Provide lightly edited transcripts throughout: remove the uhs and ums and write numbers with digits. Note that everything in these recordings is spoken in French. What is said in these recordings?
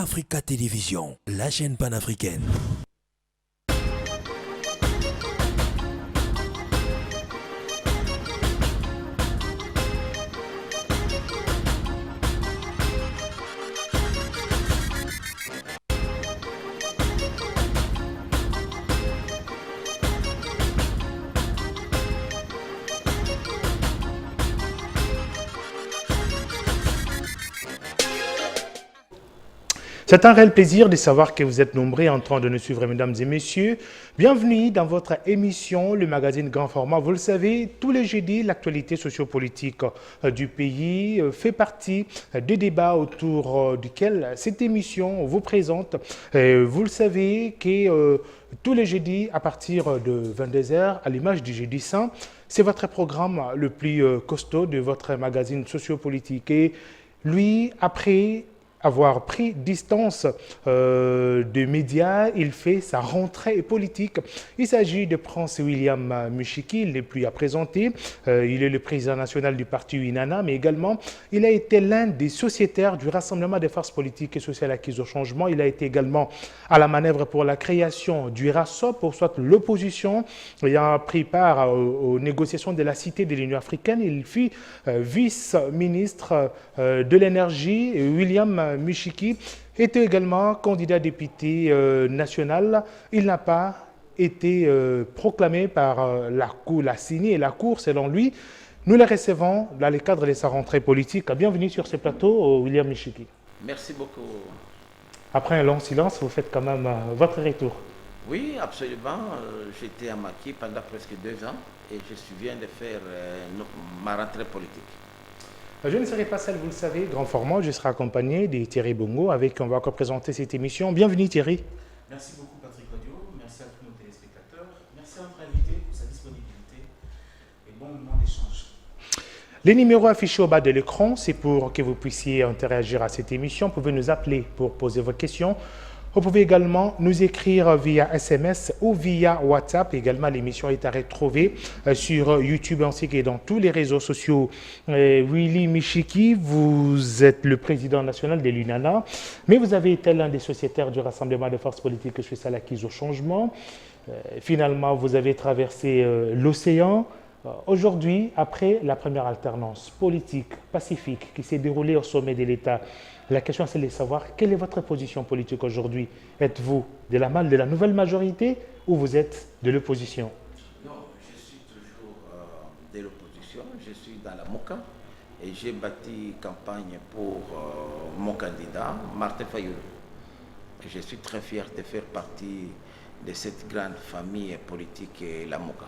Africa Télévision, la chaîne panafricaine. C'est un réel plaisir de savoir que vous êtes nombreux en train de nous suivre, mesdames et messieurs. Bienvenue dans votre émission, le magazine Grand Format. Vous le savez, tous les jeudis, l'actualité sociopolitique du pays fait partie des débats autour duquel cette émission vous présente. Vous le savez que tous les jeudis, à partir de 22h, à l'image du Jeudi Saint, c'est votre programme le plus costaud de votre magazine sociopolitique. Et lui, après avoir pris distance des médias, il fait sa rentrée politique. Il s'agit de Prince William Mushiki, il n'est plus à présenter. Il est le président national du parti UNANA, mais également, il a été l'un des sociétaires du Rassemblement des forces politiques et sociales acquises au changement. Il a été également à la manœuvre pour la création du RASOP, pour soit l'opposition, ayant pris part aux négociations de la Cité de l'Union africaine. Il fut vice-ministre de l'énergie. William Mushiki était également candidat député national. Il n'a pas été proclamé par la CENI et la Cour, selon lui. Nous le recevons dans le cadre de sa rentrée politique. Bienvenue sur ce plateau, William Mushiki. Merci beaucoup. Après un long silence, vous faites quand même votre retour. Oui, absolument. J'étais à Maki pendant presque 2 ans et je viens de faire ma rentrée politique. Je ne serai pas seul, vous le savez, Grand Format. Je serai accompagné de Thierry Bongo, avec qui on va représenter cette émission. Bienvenue Thierry. Merci beaucoup Patrick Audio, merci à tous nos téléspectateurs, merci à notre invité pour sa disponibilité et bon moment d'échange. Les numéros affichés au bas de l'écran, c'est pour que vous puissiez interagir à cette émission. Vous pouvez nous appeler pour poser vos questions. Vous pouvez également nous écrire via SMS ou via WhatsApp. Également, l'émission est à retrouver sur YouTube ainsi que dans tous les réseaux sociaux. Willy Mushiki, vous êtes le président national de l'UNANA, mais vous avez été l'un des sociétaires du Rassemblement des forces politiques et sociales acquises au changement. Finalement, vous avez traversé l'océan. Aujourd'hui, après la première alternance politique, pacifique, qui s'est déroulée au sommet de l'État, la question c'est de savoir quelle est votre position politique aujourd'hui. Êtes-vous de la nouvelle majorité ou vous êtes de l'opposition? Non, je suis toujours de l'opposition. Je suis dans la MOCA et j'ai bâti campagne pour mon candidat, Martin Fayulu. Je suis très fier de faire partie de cette grande famille politique, la MOCA.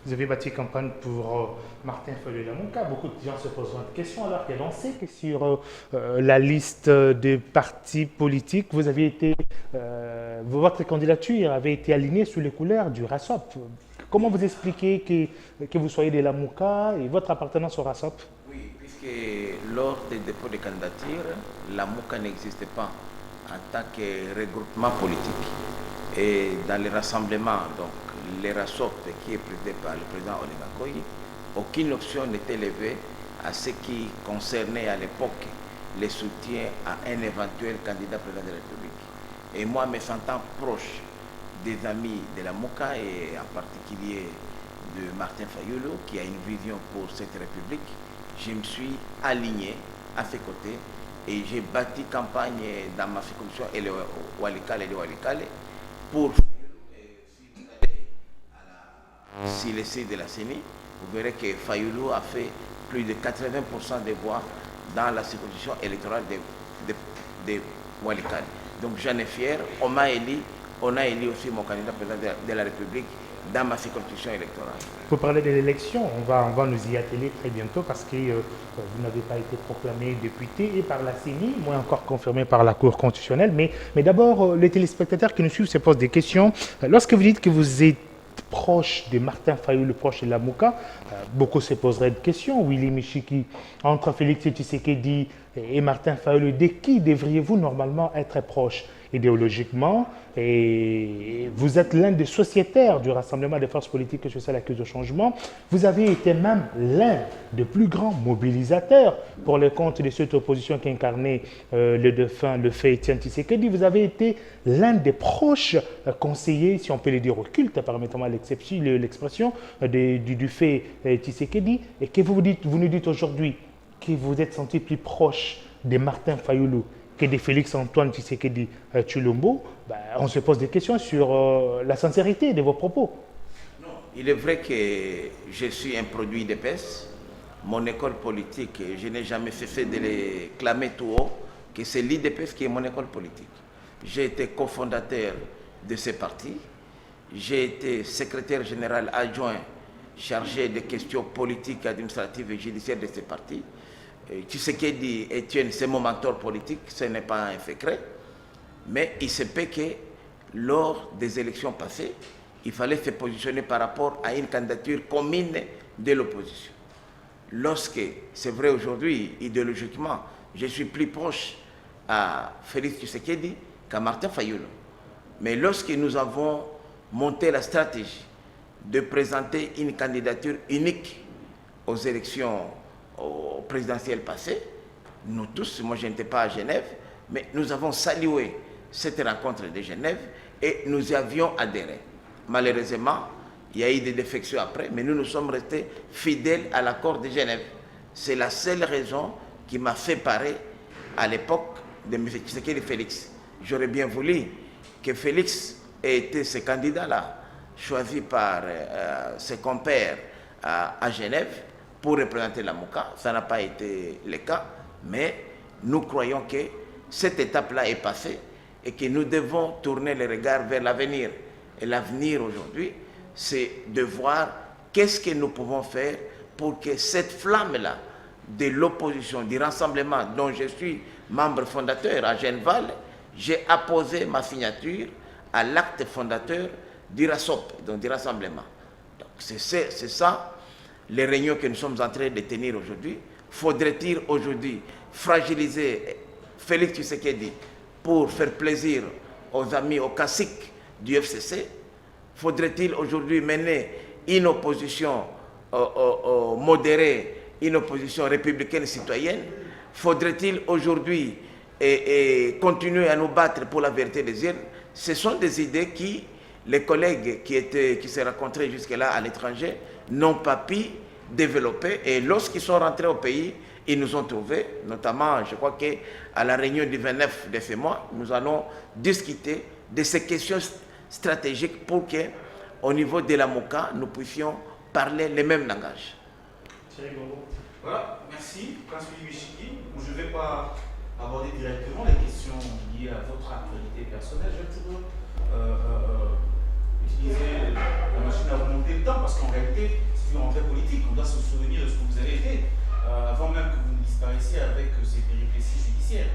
Vous avez bâti campagne pour Martin Fayulu-Lamonka. Beaucoup de gens se poseront une question alors que l'on sait que sur la liste des partis politiques, vous aviez été, votre candidature avait été alignée sous les couleurs du RASOP. Comment vous expliquez que vous soyez de la MOCA et votre appartenance au RASOP? Oui, puisque lors des dépôts de candidature, la MOCA n'existait pas en tant que regroupement politique. Et dans les rassemblements, donc, les RASOP qui est présidé par le président Olinga Koyi, aucune option n'était levée à ce qui concernait à l'époque les soutiens à un éventuel candidat président de la République. Et moi, me sentant proche des amis de la MOCA et en particulier de Martin Fayulu, qui a une vision pour cette République, je me suis aligné à ses côtés et j'ai bâti campagne dans ma circonscription et le Walikale pour si le site de la CENI, vous verrez que Fayulu a fait plus de 80% des voix dans la circonscription électorale de Walikale. Donc j'en ai fier, on a élu aussi mon candidat président de la République dans ma circonscription électorale. Vous parlez de l'élection, on va nous y atteler très bientôt parce que vous n'avez pas été proclamé député et par la CENI, moins encore confirmé par la Cour constitutionnelle. Mais d'abord, les téléspectateurs qui nous suivent se posent des questions. Lorsque vous dites que vous êtes proche de Martin Fayulu, proche de la MOCA, beaucoup se poseraient des questions. Willy Mushiki, entre Félix Tshisekedi et Martin Fayulu, de qui devriez-vous normalement être proche? idéologiquement, et vous êtes l'un des sociétaires du Rassemblement des forces politiques et sociales acquises au changement. Vous avez été même l'un des plus grands mobilisateurs pour le compte de cette opposition qui incarnait le défunt, le fait Étienne Tshisekedi. Vous avez été l'un des proches conseillers, si on peut le dire occulte, permettez-moi l'expression, du fait Tshisekedi, et que vous nous dites aujourd'hui que vous êtes senti plus proche de Martin Fayoulou que de Félix-Antoine Tshisekedi Tshilombo. On se pose des questions sur la sincérité de vos propos. Non, il est vrai que je suis un produit d'EPES. Mon école politique, je n'ai jamais cessé de les clamer tout haut, que c'est l'IDPS qui est mon école politique. J'ai été cofondateur de ce parti. J'ai été secrétaire général adjoint chargé des questions politiques, administratives et judiciaires de ce parti. Tshisekedi Etienne, c'est mon mentor politique, ce n'est pas un secret. Mais il se peut que lors des élections passées, il fallait se positionner par rapport à une candidature commune de l'opposition. Lorsque, c'est vrai aujourd'hui, idéologiquement, je suis plus proche à Félix Tshisekedi qu'à Martin Fayoulou. Mais lorsque nous avons monté la stratégie de présenter une candidature unique aux élections présidentielles passées, nous tous, moi je n'étais pas à Genève, mais nous avons salué cette rencontre de Genève et nous y avions adhéré. Malheureusement, il y a eu des défections après, mais nous nous sommes restés fidèles à l'accord de Genève. C'est la seule raison qui m'a séparé à l'époque de M. Tshisekedi Félix. J'aurais bien voulu que Félix ait été ce candidat-là, choisi par ses compères à Genève pour représenter la MOCA. Ça n'a pas été le cas, mais nous croyons que cette étape-là est passée et que nous devons tourner les regards vers l'avenir. Et l'avenir aujourd'hui, c'est de voir qu'est-ce que nous pouvons faire pour que cette flamme-là de l'opposition, du rassemblement dont je suis membre fondateur à Genval, j'ai apposé ma signature à l'acte fondateur du RASOP, donc du rassemblement. Donc c'est ça les réunions que nous sommes en train de tenir aujourd'hui. Faudrait-il aujourd'hui fragiliser Félix Tshisekedi pour faire plaisir aux amis, aux caciques du FCC? Faudrait-il aujourd'hui mener une opposition modérée, une opposition républicaine citoyenne? Faudrait-il aujourd'hui continuer à nous battre pour la vérité des urnes? Ce sont des idées qui, les collègues qui se rencontraient jusque-là à l'étranger, n'ont pas pu développer. Et lorsqu'ils sont rentrés au pays, ils nous ont trouvés, notamment, je crois qu'à la réunion du 29 de ce mois, nous allons discuter de ces questions stratégiques pour qu'au niveau de la MOCA, nous puissions parler les mêmes langages. Voilà, merci. Prince Michiki, je ne vais pas aborder directement les questions liées à votre actualité personnelle. Je vais toujours utiliser la machine à remonter le temps, parce qu'en réalité, c'est une rentrée politique. On doit se souvenir de ce que vous avez été, avant même que vous ne disparaissiez avec ces péripéties judiciaires.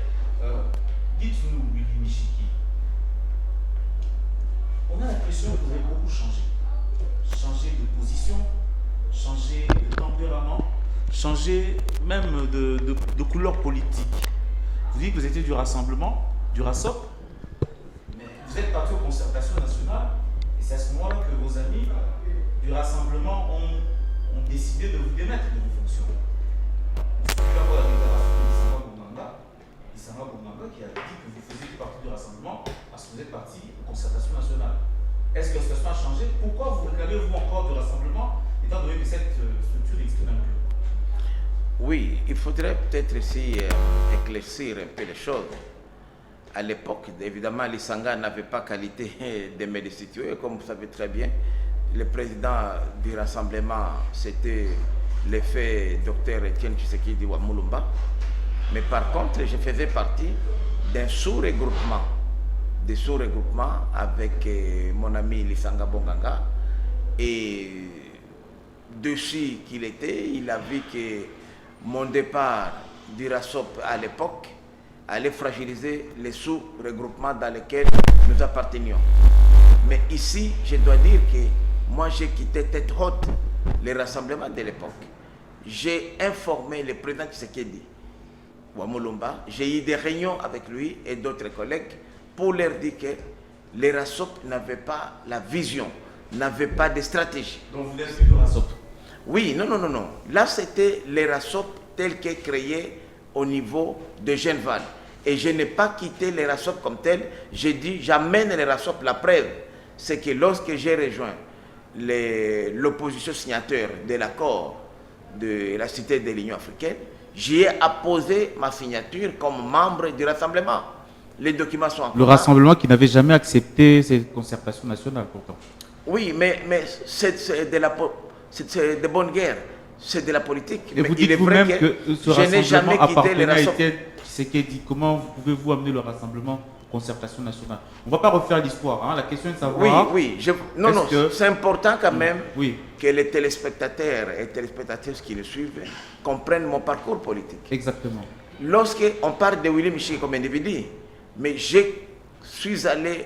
Dites-nous, Michiki, on a l'impression que vous avez beaucoup changé. Changé de position, changé de tempérament, changé même de couleur politique. Vous dites que vous étiez du rassemblement, du RASOP, mais vous êtes parti aux concertations nationales, et c'est à ce moment-là que vos amis du rassemblement ont décidé de vous démettre de vos fonctions. Vous souvenez avoir la déclaration d'Issama Boumanga qui a dit que vous faisiez partie du rassemblement parce que vous êtes parti aux concertations nationales. Est-ce que la situation a changé? Pourquoi vous réclamez-vous encore du rassemblement, étant donné que cette structure existe même plus? Oui, il faudrait peut-être ici éclaircir un peu les choses. À l'époque, évidemment, l'Isanga n'avait pas qualité de me destituer, comme vous savez très bien. Le président du rassemblement, c'était le fait Dr Etienne Tshisekedi Wamulumba. Mais par contre, je faisais partie d'un sous-regroupement, avec mon ami Lisanga Bonganga. Et dessus qu'il était, il a vu que mon départ du RASOP à l'époque allait fragiliser les sous-regroupements dans lesquels nous appartenions. Mais ici, je dois dire que moi, j'ai quitté tête haute les rassemblements de l'époque. J'ai informé le président Tshisekedi Wamulumba. J'ai eu des réunions avec lui et d'autres collègues pour leur dire que les RASOP n'avaient pas la vision, n'avaient pas de stratégie. Donc vous laissez le RASOP? Oui, non. Là, c'était les RASOP tels que créés au niveau de Genval. Et je n'ai pas quitté les RASOP comme tel. J'ai dit, j'amène les RASOP. La preuve, c'est que lorsque j'ai rejoint l'opposition signature de l'accord de la Cité de l'Union africaine, j'y ai apposé ma signature comme membre du rassemblement. Les documents sont en Le rassemblement qui n'avait jamais accepté cette concertation nationale, pourtant. Oui, mais c'est de bonne guerre. C'est de la politique. Et mais vous dites vous-même que ce je n'ai jamais rassemblement quitté les appartenait à RASOP. Étienne Tshisekedi. Comment pouvez-vous amener le rassemblement concertation nationale? On ne va pas refaire l'histoire. Hein. La question est de savoir... Oui. C'est important quand même que les téléspectateurs et téléspectatrices qui le suivent comprennent mon parcours politique. Exactement. Lorsqu'on parle de Willy Michi comme individu, mais je suis allé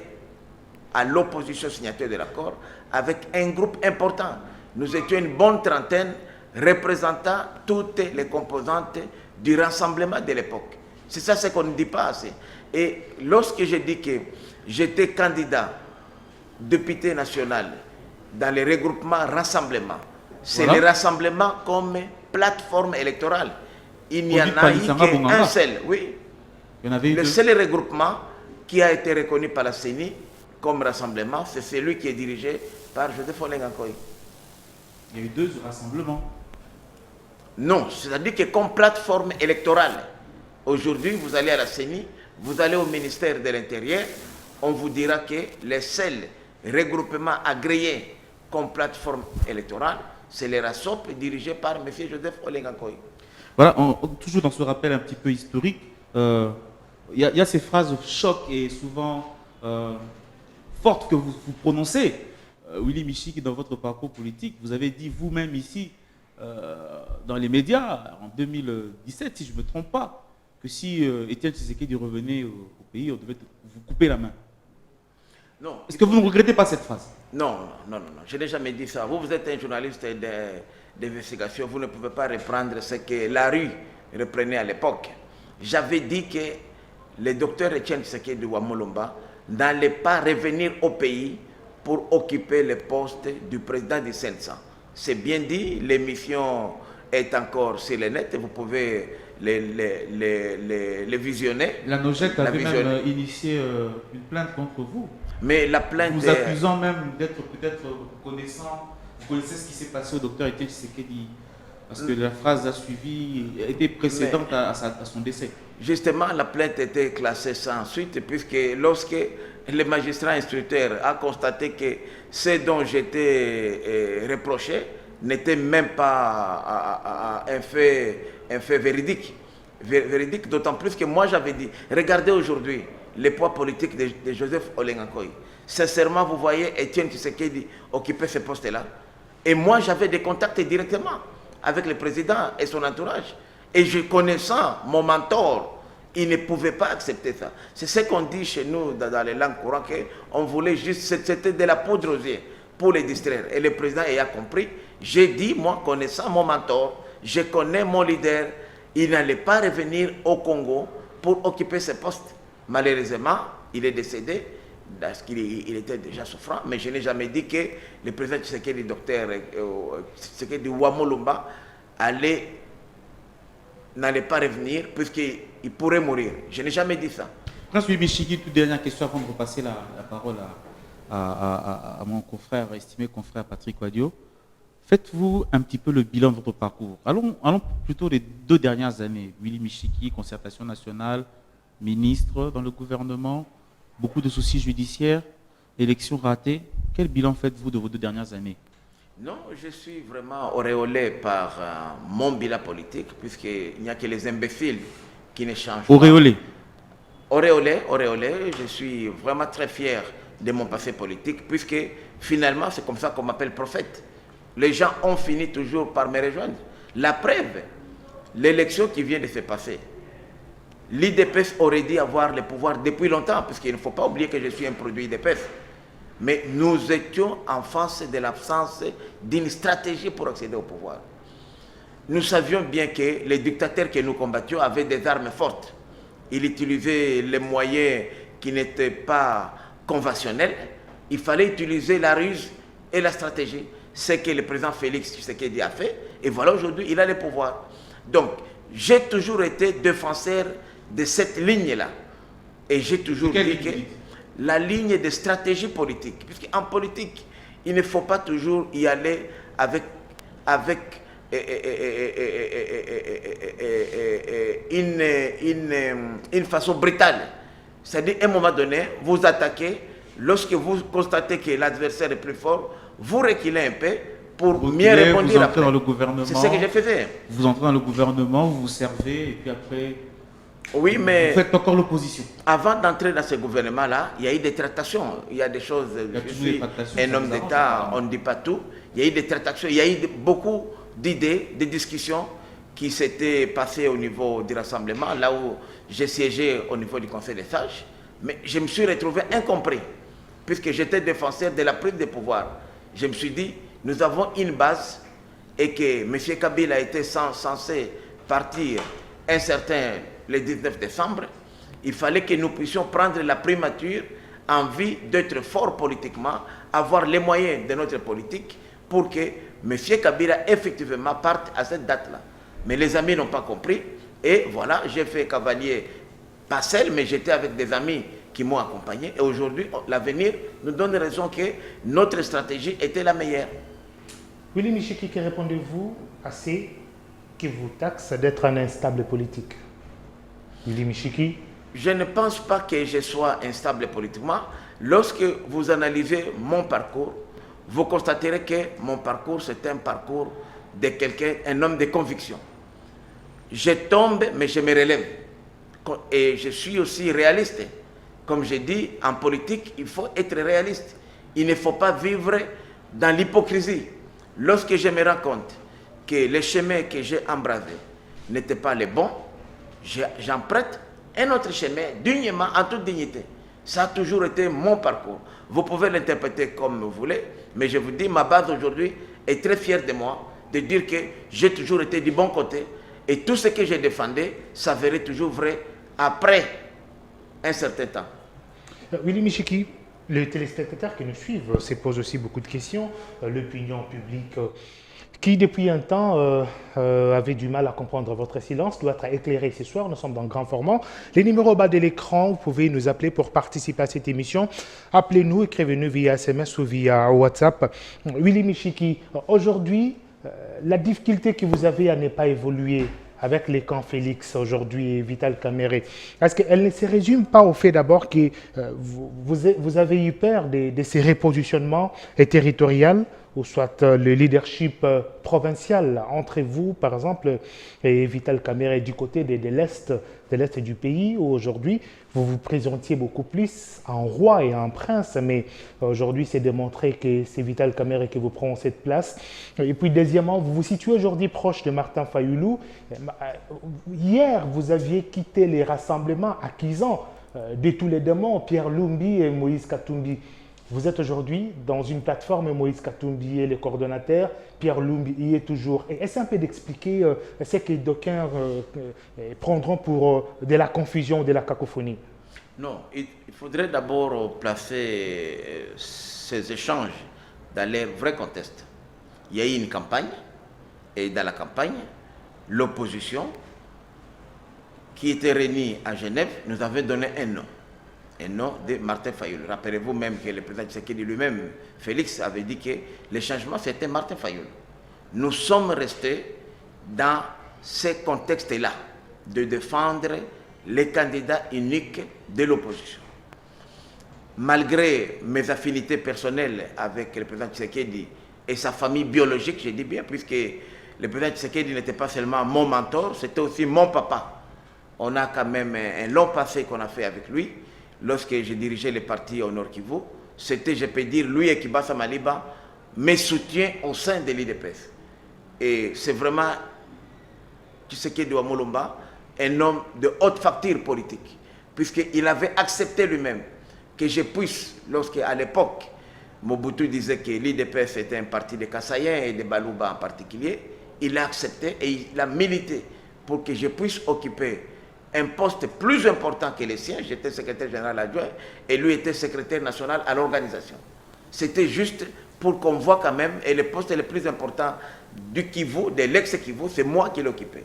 à l'opposition signataire de l'accord avec un groupe important. Nous étions une bonne trentaine représentant toutes les composantes du rassemblement de l'époque. C'est ça ce qu'on ne dit pas assez. Et lorsque j'ai dit que j'étais candidat député national dans les regroupements rassemblements, c'est le rassemblement comme plateforme électorale. Il n'y en a eu qu'un seul, oui. Il y en avait le seul regroupement qui a été reconnu par la CENI comme rassemblement, c'est celui qui est dirigé par Joseph Olenga Nkoy. Il y a eu 2 rassemblements. Non, c'est-à-dire que comme plateforme électorale, aujourd'hui vous allez à la CENI, vous allez au ministère de l'Intérieur, on vous dira que les seuls regroupements agréés comme plateforme électorale, c'est les RASOP dirigés par M. Joseph Olenga Nkoy. Voilà, toujours dans ce rappel un petit peu historique, il y a ces phrases choc et souvent fortes que vous prononcez. Willy Michi, dans votre parcours politique, vous avez dit vous-même ici, dans les médias, en 2017, si je ne me trompe pas, que si Étienne Tshisekedi revenait au pays, on devait vous couper la main. Non. Est-ce que vous ne regrettez pas cette phrase? Non, je n'ai jamais dit ça. Vous êtes un journaliste d'investigation, vous ne pouvez pas reprendre ce que la rue reprenait à l'époque. J'avais dit que le docteur Étienne Tshisekedi Wamolomba n'allait pas revenir au pays pour occuper le poste du président du CENSA. C'est bien dit, l'émission est encore sur le net, vous pouvez les visionner. La Nogec avait même initié une plainte contre vous. Mais la plainte... Vous accusant même d'être peut-être connaissant, vous connaissez ce qui s'est passé au docteur Étienne Tshisekedi, parce que la phrase a suivi, était précédente à son décès. Justement, la plainte était classée sans suite, puisque lorsque le magistrat instructeur a constaté que ce dont j'étais reproché n'était même pas un fait véridique. Véridique, d'autant plus que moi j'avais dit, regardez aujourd'hui les poids politiques de Joseph Olenga Nkoy. Sincèrement, vous voyez Étienne Tshisekedi occuper ce poste-là. Et moi j'avais des contacts directement avec le président et son entourage. Et je connaissant mon mentor, il ne pouvait pas accepter ça. C'est ce qu'on dit chez nous dans les langues courantes, qu'on voulait juste, c'était de la poudre aux yeux pour les distraire. Et le président ayant compris, j'ai dit, moi connaissant mon mentor, je connais mon leader, il n'allait pas revenir au Congo pour occuper ce poste. Malheureusement, il est décédé parce qu'il était déjà souffrant, mais je n'ai jamais dit que le président Tshisekedi, docteur Tshisekedi Wamolomba, n'allait pas revenir puisqu'il pourrait mourir. Je n'ai jamais dit ça. Prince Willy Michi, toute dernière question avant de repasser la parole à mon confrère, estimé confrère Patrick Wadio. Faites-vous un petit peu le bilan de votre parcours. Allons plutôt les 2 dernières années. Willy Michiki, concertation nationale, ministre dans le gouvernement, beaucoup de soucis judiciaires, élections ratées. Quel bilan faites-vous de vos 2 dernières années? Non, je suis vraiment auréolé par mon bilan politique, puisqu'il n'y a que les imbéciles qui ne changent pas. Auréolé? Auréolé, je suis vraiment très fier de mon passé politique, puisque finalement, c'est comme ça qu'on m'appelle prophète. Les gens ont fini toujours par me rejoindre. La preuve, l'élection qui vient de se passer, l'IDPS aurait dû avoir le pouvoir depuis longtemps, puisqu'il ne faut pas oublier que je suis un produit IDPS. Mais nous étions en face de l'absence d'une stratégie pour accéder au pouvoir. Nous savions bien que les dictateurs que nous combattions avaient des armes fortes. Ils utilisaient les moyens qui n'était pas conventionnel, il fallait utiliser la ruse et la stratégie. C'est ce que le président Félix Tshisekedi a fait, et voilà, aujourd'hui, il a le pouvoir. Donc, j'ai toujours été défenseur de cette ligne-là. Et j'ai toujours dit que la ligne de stratégie politique, puisqu'en politique, il ne faut pas toujours y aller avec une façon brutale. C'est-à-dire, à un moment donné, vous attaquez, lorsque vous constatez que l'adversaire est plus fort, vous reculez un peu pour mieux répondre. Vous entrez dans le gouvernement. C'est ce que j'ai fait. Vous entrez dans le gouvernement, vous vous servez, et puis après, oui, mais vous faites encore l'opposition. Avant d'entrer dans ce gouvernement-là, il y a eu des tractations. Il y a des choses, je suis un homme d'État, on ne dit pas tout. Il y a eu des tractations, il y a eu beaucoup d'idées, de discussions qui s'étaient passées au niveau du rassemblement, là où j'ai siégé au niveau du Conseil des sages. Mais je me suis retrouvé incompris, puisque j'étais défenseur de la prise de pouvoir. Je me suis dit, nous avons une base et que M. Kabila était censé partir le 19 décembre. Il fallait que nous puissions prendre la primature en vue d'être forts politiquement, avoir les moyens de notre politique pour que M. Kabila effectivement parte à cette date-là. Mais les amis n'ont pas compris et voilà, j'ai fait cavalier, pas seul, mais j'étais avec des amis qui m'ont accompagné. Et aujourd'hui, l'avenir nous donne raison que notre stratégie était la meilleure. Willy Michiki, que répondez-vous à ceux qui vous taxent d'être un instable politique? Willy Michiki? Je ne pense pas que je sois instable politiquement. Lorsque vous analysez mon parcours, vous constaterez que mon parcours, c'est un parcours de quelqu'un, un homme de conviction. Je tombe, mais je me relève. Et je suis aussi réaliste. Comme je dis, en politique, il faut être réaliste. Il ne faut pas vivre dans l'hypocrisie. Lorsque je me rends compte que les chemins que j'ai embrasés n'étaient pas les bons, j'emprunte un autre chemin dignement, en toute dignité. Ça a toujours été mon parcours. Vous pouvez l'interpréter comme vous voulez, mais je vous dis, ma base aujourd'hui est très fière de moi, de dire que j'ai toujours été du bon côté, et tout ce que j'ai défendu s'avérait toujours vrai après un certain temps. Willy Michiki, les téléspectateurs qui nous suivent se posent aussi beaucoup de questions. L'opinion publique qui depuis un temps avait du mal à comprendre votre silence doit être éclairé ce soir. Nous sommes dans le grand format. Les numéros au bas de l'écran, vous pouvez nous appeler pour participer à cette émission. Appelez-nous, écrivez-nous via SMS ou via WhatsApp. Willy Michiki, aujourd'hui, la difficulté que vous avez à ne pas évoluer avec les camps Félix aujourd'hui et Vital Kamerhe, est-ce qu'elle ne se résume pas au fait d'abord que vous avez eu peur de ces repositionnements territoriaux, ou soit le leadership provincial entre vous, par exemple, et Vital Kamerhe du côté de l'Est du pays, où aujourd'hui, vous vous présentiez beaucoup plus en roi et en prince, mais aujourd'hui, c'est démontré que c'est Vital Kamerhe qui vous prend cette place. Et puis, deuxièmement, vous vous situez aujourd'hui proche de Martin Fayulu. Hier, vous aviez quitté les rassemblements acquisants de tous les démons, Pierre Lumbi et Moïse Katumbi. Vous êtes aujourd'hui dans une plateforme, Moïse Katumbi est le coordonnateur, Pierre Lumbi y est toujours. Et est-ce un peu d'expliquer ce que d'aucuns prendront pour de la confusion, de la cacophonie? Non, il faudrait d'abord placer ces échanges dans leur vrai contexte. Il y a eu une campagne, et dans la campagne, l'opposition qui était réunie à Genève nous avait donné un nom de Martin Fayulu. Rappelez-vous même que le président Tshisekedi lui-même, Félix, avait dit que le changement c'était Martin Fayulu. Nous sommes restés dans ce contexte-là, de défendre les candidats uniques de l'opposition. Malgré mes affinités personnelles avec le président Tshisekedi et sa famille biologique, je dis bien, puisque le président Tshisekedi n'était pas seulement mon mentor, c'était aussi mon papa. On a quand même un long passé qu'on a fait avec lui. Lorsque j'ai dirigé le parti au Nord Kivu, c'était, je peux dire, lui et Kibasa Maliba, mes soutiens au sein de l'IDPS. Et c'est vraiment Tshisekedi Wamolomba, un homme de haute facture politique, puisqu'il avait accepté lui-même que je puisse, lorsqu'à l'époque, Mobutu disait que l'IDPS était un parti de Kassaïens et de Balouba en particulier, il a accepté et il a milité pour que je puisse occuper un poste plus important que les siens. J'étais secrétaire général adjoint et lui était secrétaire national à l'organisation. C'était juste pour qu'on voit quand même, et le poste le plus important du Kivu, de l'ex-Kivu, c'est moi qui l'occupais.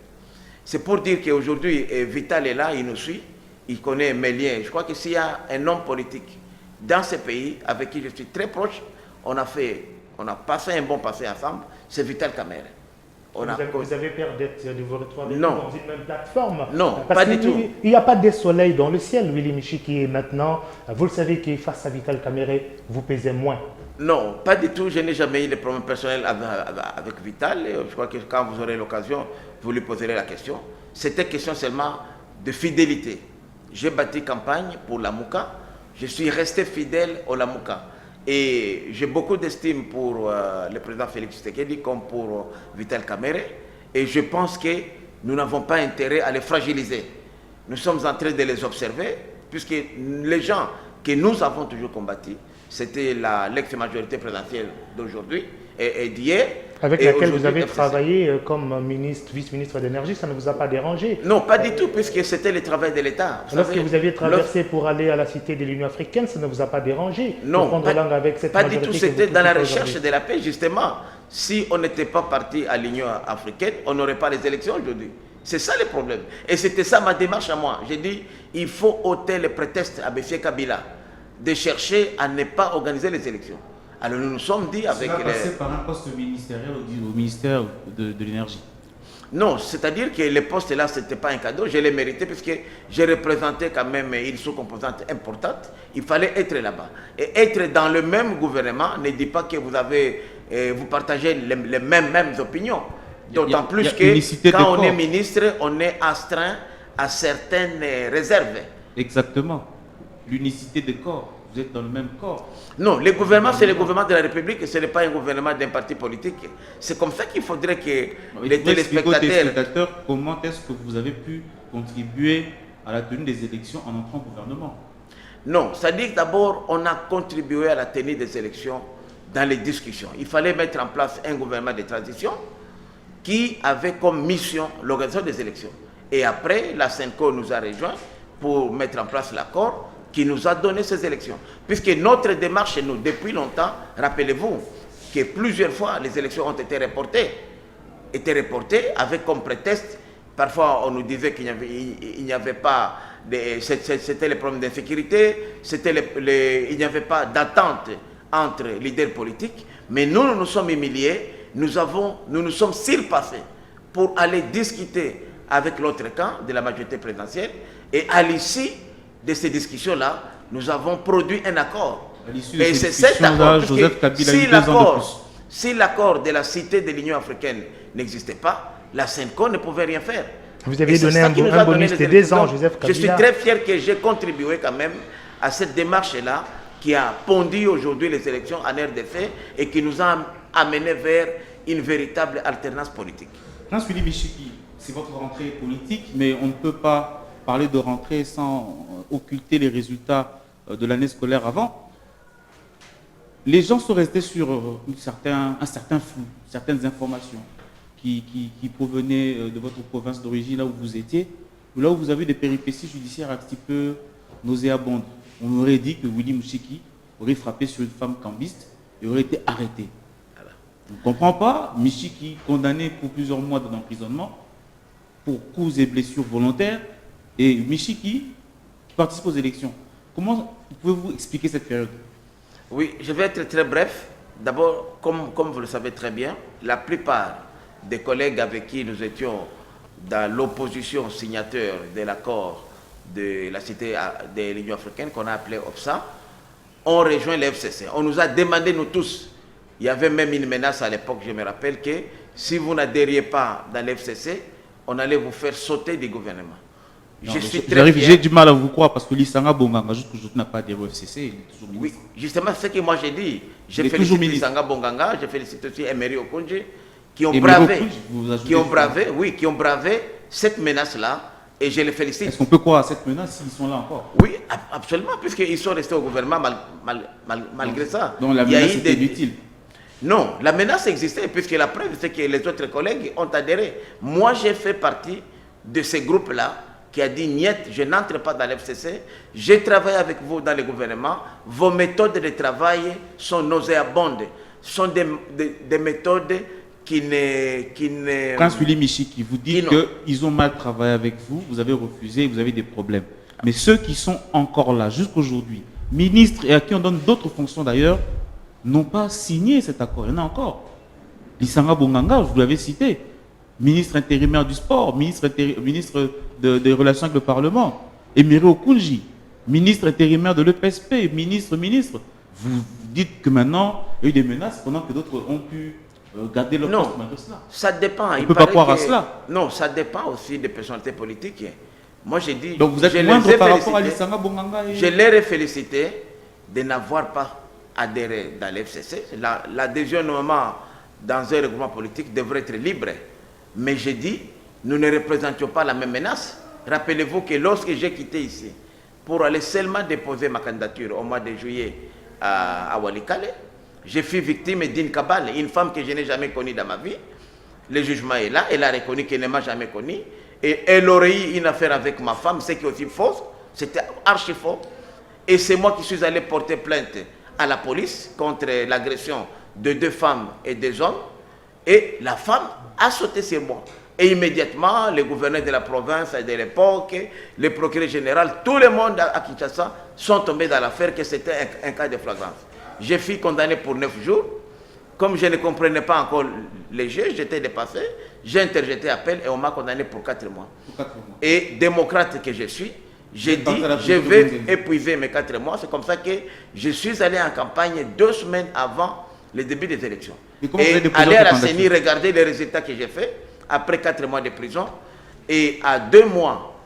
C'est pour dire qu'aujourd'hui, Vital est là, il nous suit, il connaît mes liens. Je crois que s'il y a un homme politique dans ce pays avec qui je suis très proche, on a passé un bon passé ensemble, c'est Vital Kamerhe. Vous avez peur de vous retrouver non. dans une même plateforme? Non, parce pas du tout. Il n'y a pas de soleil dans le ciel, Willy Michiki, et maintenant, vous le savez que face à Vital Kamerhe, vous pesez moins. Non, pas du tout. Je n'ai jamais eu de problème personnel avec Vital. Je crois que quand vous aurez l'occasion, vous lui poserez la question. C'était question seulement de fidélité. J'ai bâti campagne pour la Mouka. Je suis resté fidèle au Lamuka. Et j'ai beaucoup d'estime pour le président Félix Tshisekedi comme pour Vital Kamerhe. Et je pense que nous n'avons pas intérêt à les fragiliser. Nous sommes en train de les observer, puisque les gens que nous avons toujours combattus, c'était l'ex-majorité présidentielle d'aujourd'hui et d'hier. Avec laquelle vous avez travaillé comme ministre, vice-ministre de l'énergie, ça ne vous a pas dérangé? Non, pas du tout, puisque c'était le travail de l'État. Lorsque vous aviez traversé pour aller à la cité de l'Union africaine, ça ne vous a pas dérangé? Non, pas du tout. C'était dans la recherche aujourd'hui de la paix, justement. Si on n'était pas parti à l'Union africaine, on n'aurait pas les élections aujourd'hui. C'est ça le problème. Et c'était ça ma démarche à moi. J'ai dit, il faut ôter le prétexte à M. Kabila de chercher à ne pas organiser les élections. Alors nous nous sommes dit avec... Cela passait par un poste ministériel au ministère de l'énergie. Non, c'est-à-dire que le poste là, ce n'était pas un cadeau, je l'ai mérité puisque j'ai représenté quand même une sous-composante importante. Il fallait être là-bas. Et être dans le même gouvernement ne dit pas que vous partagez les mêmes opinions. D'autant plus que quand on est ministre, on est astreint à certaines réserves. Exactement. L'unicité des corps. Vous êtes dans le même corps. Non, le gouvernement, c'est le gouvernement de la République et ce n'est pas un gouvernement d'un parti politique. C'est comme ça qu'il faudrait que les téléspectateurs... Comment est-ce que vous avez pu contribuer à la tenue des élections en entrant au gouvernement? Non, c'est-à-dire que d'abord, on a contribué à la tenue des élections dans les discussions. Il fallait mettre en place un gouvernement de transition qui avait comme mission l'organisation des élections. Et après, la CENCO nous a rejoints pour mettre en place l'accord qui nous a donné ces élections. Puisque notre démarche, nous, depuis longtemps, rappelez-vous que plusieurs fois les élections ont été reportées avec comme prétexte, parfois on nous disait qu'il n'y avait pas, c'était les problèmes d'insécurité, il n'y avait pas d'attente entre leaders politiques, mais nous nous sommes humiliés, nous nous sommes surpassés pour aller discuter avec l'autre camp de la majorité présidentielle, et à l'issue de ces discussions-là, nous avons produit un accord. Et c'est cet accord, si l'accord de la cité de l'Union africaine n'existait pas, la CENCO ne pouvait rien faire. Vous avez donné un bonus de 2 ans, Joseph Kabila. Je suis très fier que j'ai contribué quand même à cette démarche-là qui a pondu aujourd'hui les élections en RDC et qui nous a amené vers une véritable alternance politique. Prince Willy Michiki, c'est votre rentrée politique, mais on ne peut pas parler de rentrée sans occulter les résultats de l'année scolaire avant. Les gens sont restés sur un certain flou, certaines informations qui provenaient de votre province d'origine, là où vous étiez, ou là où vous avez des péripéties judiciaires un petit peu nauséabondes. On aurait dit que Willy Michiki aurait frappé sur une femme cambiste et aurait été arrêté. On ne comprend pas, Michiki condamné pour plusieurs mois d'emprisonnement pour coups et blessures volontaires, et Michiki qui participe aux élections. Comment pouvez-vous expliquer cette période? Oui, je vais être très bref. D'abord, comme vous le savez très bien, la plupart des collègues avec qui nous étions dans l'opposition signateur de l'accord de la cité de l'Union africaine, qu'on a appelé OPSA, ont rejoint le FCC. On nous a demandé, nous tous, il y avait même une menace à l'époque, je me rappelle, que si vous n'adhériez pas dans le FCC, on allait vous faire sauter du gouvernement. J'ai du mal à vous croire parce que Lissanga Bonganga, jusqu'aujourd'hui, n'a pas adhéré au FCC, il est toujours ministre. Oui, justement, c'est ce que moi j'ai dit. Je félicite Lissanga Bonganga, je félicite aussi Emery Okonje, qui ont bravé cette menace-là, et je les félicite. Est-ce qu'on peut croire à cette menace s'ils sont là encore? Oui, absolument, puisqu'ils sont restés au gouvernement malgré ça. Donc la menace était inutile. Non, la menace existait, puisque la preuve, c'est que les autres collègues ont adhéré. Moi, j'ai fait partie de ces groupes-là qui a dit niet, je n'entre pas dans l'FCC, j'ai travaillé avec vous dans le gouvernement, vos méthodes de travail sont nauséabondes, sont des méthodes qui ne... Prince Willy Michiki, vous dites qu'ils ont mal travaillé avec vous, vous avez refusé, vous avez des problèmes. Mais ceux qui sont encore là jusqu'aujourd'hui, ministres et à qui on donne d'autres fonctions d'ailleurs, n'ont pas signé cet accord. Il y en a encore. Lissanga Bonganga, je vous l'avais cité, ministre intérimaire du sport, ministre des relations avec le Parlement, Emery Okunji, ministre intérimaire de l'EPSP, ministre. Vous dites que maintenant, il y a eu des menaces pendant que d'autres ont pu garder leur poste malgré cela. Ça dépend. On ne peut pas croire à cela. Non, ça dépend aussi des personnalités politiques. Moi, j'ai dit... Donc vous êtes moindre par rapport à Lissanga Bonganga Je les ai félicités de n'avoir pas adhéré dans l'FCC. L'adhésion, normalement, dans un regroupement politique, devrait être libre. Mais j'ai dit, nous ne représentions pas la même menace. Rappelez-vous que lorsque j'ai quitté ici, pour aller seulement déposer ma candidature au mois de juillet à Walikale, je fus victime d'une cabale, une femme que je n'ai jamais connue dans ma vie. Le jugement est là, elle a reconnu qu'elle ne m'a jamais connue. Et elle aurait eu une affaire avec ma femme, ce qui est aussi faux, c'était archi faux. Et c'est moi qui suis allé porter plainte à la police contre l'agression de 2 femmes et 2 hommes. Et la femme a sauté sur moi. Et immédiatement, le gouverneur de la province de l'époque, le procureur général, tout le monde à Kinshasa sont tombés dans l'affaire que c'était un cas de flagrance. Je fus condamné pour 9 jours. Comme je ne comprenais pas encore les jeux, j'étais dépassé. J'ai interjeté appel et on m'a condamné pour 4 mois. Et démocrate que je suis, j'ai dit, je vais épuiser mes 4 mois. C'est comme ça que je suis allé en campagne 2 semaines avant le début des élections. Et aller à la CENI, regarder les résultats que j'ai faits après 4 mois de prison. Et à 2 mois,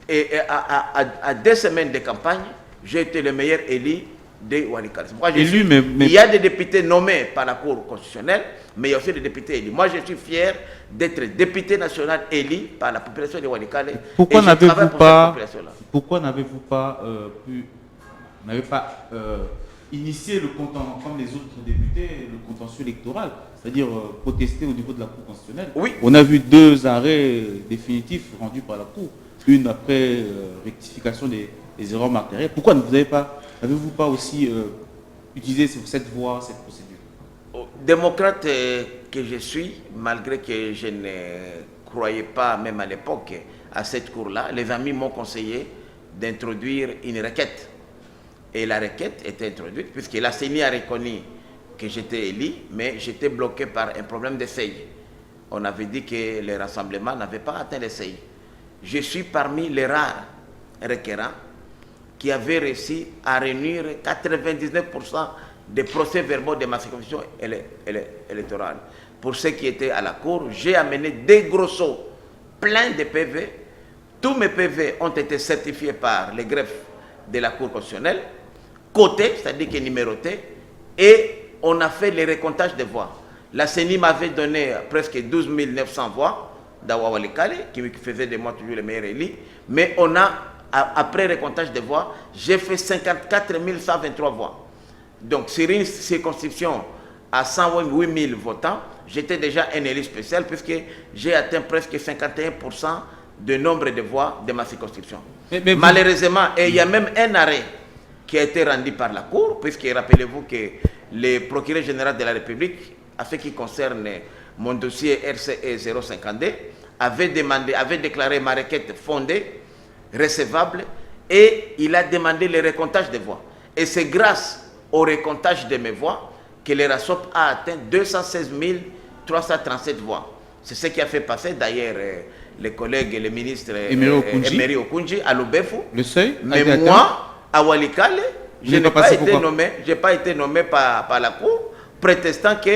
et à 2 semaines de campagne, j'ai été le meilleur élu de Walikale. Il y a des députés nommés par la Cour constitutionnelle, mais il y a aussi des députés élus. Moi, je suis fier d'être député national élu par la population de Walikale. Pourquoi n'avez-vous pas initié le contentieux, comme les autres députés, le contentieux électoral, c'est-à-dire protester au niveau de la Cour constitutionnelle? Oui. On a vu 2 arrêts définitifs rendus par la Cour, une après rectification des erreurs matérielles. Pourquoi n'avez-vous pas aussi utilisé cette voie, cette procédure? Démocrate que je suis, malgré que je ne croyais pas, même à l'époque, à cette cour-là, les amis m'ont conseillé d'introduire une requête. Et la requête était introduite, puisque la CENI a reconnu que j'étais élu, mais j'étais bloqué par un problème de seuil. On avait dit que les rassemblements n'avaient pas atteint le seuil. Je suis parmi les rares requérants qui avaient réussi à réunir 99% des procès-verbaux de ma circonscription électorale. Pour ceux qui étaient à la cour, j'ai amené des gros sauts, plein de PV. Tous mes PV ont été certifiés par les greffes de la Cour constitutionnelle, cotés, c'est-à-dire que numérotés, et on a fait les recomptages de voix. La CENI m'avait donné presque 12 900 voix d'Awawalikale, qui faisait de moi toujours le meilleur élu, mais on a, après recomptage de voix, j'ai fait 54 123 voix. Donc sur une circonscription à 108 000 votants, j'étais déjà un élu spécial, puisque j'ai atteint presque 51% de nombre de voix de ma circonscription. Mais malheureusement, et il y a même un arrêt qui a été rendu par la Cour, puisque rappelez-vous que le procureur général de la République, à ce qui concerne mon dossier RCE 052, avait déclaré ma requête fondée, recevable, et il a demandé le recomptage des voix. Et c'est grâce au recomptage de mes voix que le RASOP a atteint 216 337 voix. C'est ce qui a fait passer d'ailleurs les collègues, le ministre Emery Okunji à Lubefu. Le seuil. Mais moi, à Walikale, je n'ai pas été nommé par la Cour, prétestant que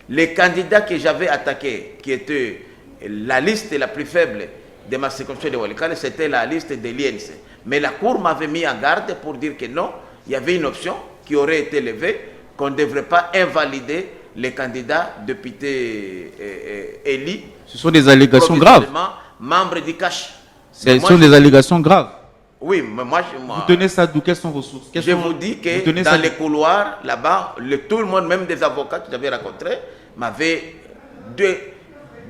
les candidats que j'avais attaqués, qui étaient la liste la plus faible de ma circonscription de Walikale, c'était la liste de l'INC. Mais la Cour m'avait mis en garde pour dire que non, il y avait une option qui aurait été levée, qu'on ne devrait pas invalider les candidats députés élus. Ce sont des allégations graves. Membres du CACH. Ce sont des allégations graves. Oui, mais moi... Vous tenez ça d'où? Quelles sont vos sources? Je vous dis que dans les couloirs, là-bas, tout le monde, même des avocats que j'avais rencontrés, m'avaient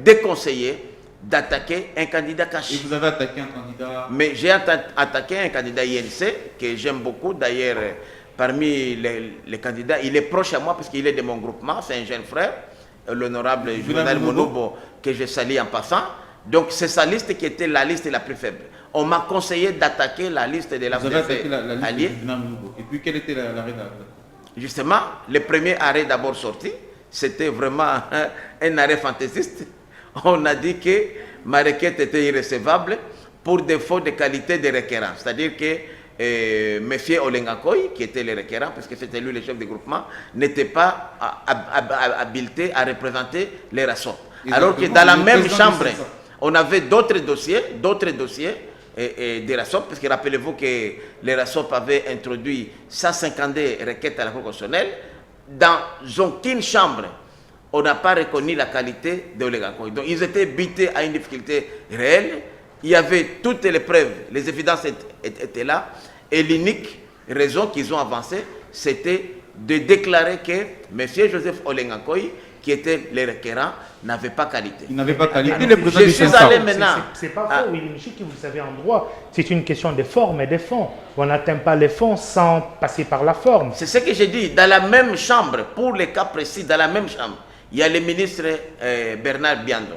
déconseillé d'attaquer un candidat caché. Et vous avez attaqué un candidat? Mais j'ai attaqué un candidat INC que j'aime beaucoup. D'ailleurs, parmi les candidats, il est proche à moi parce qu'il est de mon groupement. C'est un jeune frère, l'honorable Journal Monobo, que je salue en passant. Donc c'est sa liste qui était la liste la plus faible. On m'a conseillé d'attaquer la liste de la Vous avez attaqué la liste alliée. de Monobo. Et puis quel était l'arrêt d'arrêt? Justement, le premier arrêt d'abord sorti, c'était vraiment un arrêt fantaisiste. On a dit que ma requête était irrecevable pour défaut de qualité de requérant. C'est-à-dire que M. Olengakoy, qui était le requérant, parce que c'était lui le chef du groupement, n'était pas habilité à représenter les RASOP. Alors que dans la même chambre, on avait d'autres dossiers des RASOP, parce que rappelez-vous que les RASOP avaient introduit 152 requêtes à la Cour constitutionnelle. Dans aucune chambre, on n'a pas reconnu la qualité de Olengakoy. Donc ils étaient butés à une difficulté réelle. Il y avait toutes les preuves, les évidences étaient là. Et l'unique raison qu'ils ont avancée, c'était de déclarer que M. Joseph Olengakoy, qui était le requérant, n'avait pas qualité. Il n'avait pas qualité. Je suis allé maintenant. C'est pas faux, Willy Michiki, vous le savez en droit. C'est une question de forme et de fond. On n'atteint pas les fonds sans passer par la forme. C'est ce que j'ai dit. Dans la même chambre, pour les cas précis, dans la même chambre, il y a le ministre Bernard Biando,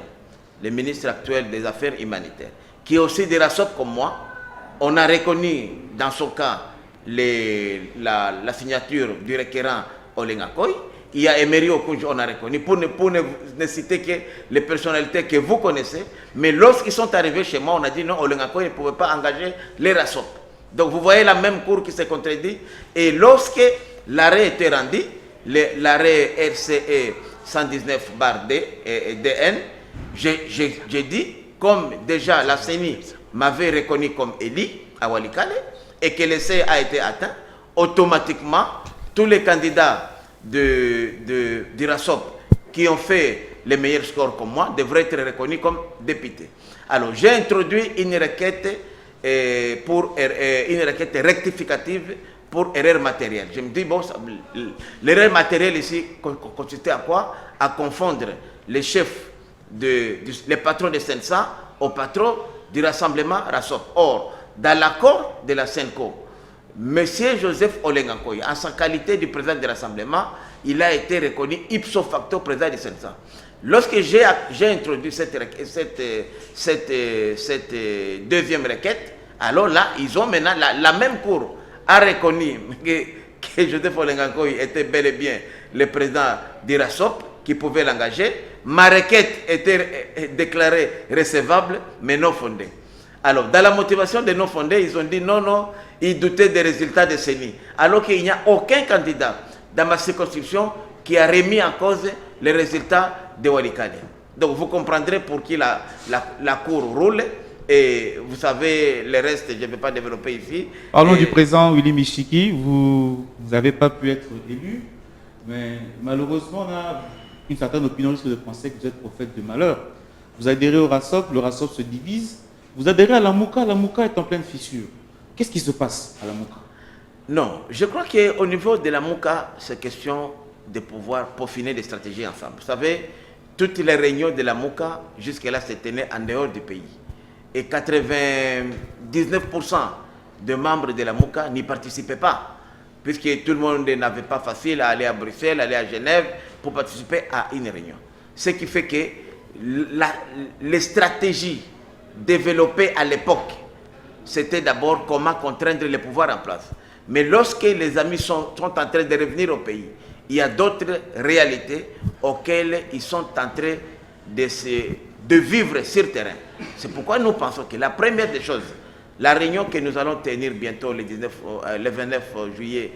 le ministre actuel des Affaires humanitaires, qui est aussi des RASOP comme moi. On a reconnu dans son cas la signature du requérant Olengakoy. Il y a Emery Okunjo, on a reconnu, pour ne citer que les personnalités que vous connaissez. Mais lorsqu'ils sont arrivés chez moi, on a dit non, Olengakoy ne pouvait pas engager les RASOP. Donc vous voyez la même cour qui s'est contredit. Et lorsque l'arrêt était rendu, l'arrêt RCE 119/D et DN, j'ai dit, comme déjà la CENI m'avait reconnu comme élu à Walikale et que l'essai a été atteint, automatiquement, tous les candidats du RASOP qui ont fait les meilleurs scores comme moi devraient être reconnus comme députés. Alors, j'ai introduit une requête rectificative pour erreur matérielle. Je me dis, bon, l'erreur matérielle ici consistait à quoi? À confondre les chefs, les patrons de Sensa aux patrons du rassemblement RASOP. Or, dans l'accord de la SENCO, M. Joseph Olengakoy, en sa qualité de président du rassemblement, il a été reconnu ipso facto président du Sensa. Lorsque j'ai introduit cette deuxième requête, alors là, ils ont maintenant, la même cour a reconnu que Joseph Olengakoy était bel et bien le président du RASOP, qui pouvait l'engager. Ma requête était déclarée recevable, mais non fondée. Alors, dans la motivation de non fondée, ils ont dit non, ils doutaient des résultats de CENI. Alors qu'il n'y a aucun candidat dans ma circonscription qui a remis en cause les résultats de Walikale. Donc, vous comprendrez pour qui la cour roule. Et vous savez, le reste, je ne vais pas développer ici. Parlons du président Willy Michiki. Vous n'avez pas pu être élu, mais malheureusement, on a une certaine opinion de penser que vous êtes prophète de malheur. Vous adhérez au RASOP, le RASOP se divise. Vous adhérez à la Mouka est en pleine fissure. Qu'est-ce qui se passe à la Mouka? Non, je crois qu'au niveau de la Mouka, c'est question de pouvoir peaufiner des stratégies ensemble. Vous savez, toutes les réunions de la Mouka, jusque-là, se tenaient en dehors du pays. Et 99% de membres de la Mouka n'y participaient pas, puisque tout le monde n'avait pas facile à aller à Bruxelles, aller à Genève pour participer à une réunion. Ce qui fait que les stratégies développées à l'époque, c'était d'abord comment contraindre les pouvoirs en place. Mais lorsque les amis sont en train de revenir au pays, il y a d'autres réalités auxquelles ils sont en train de vivre sur terrain. C'est pourquoi nous pensons que la première des choses, la réunion que nous allons tenir bientôt le 29 juillet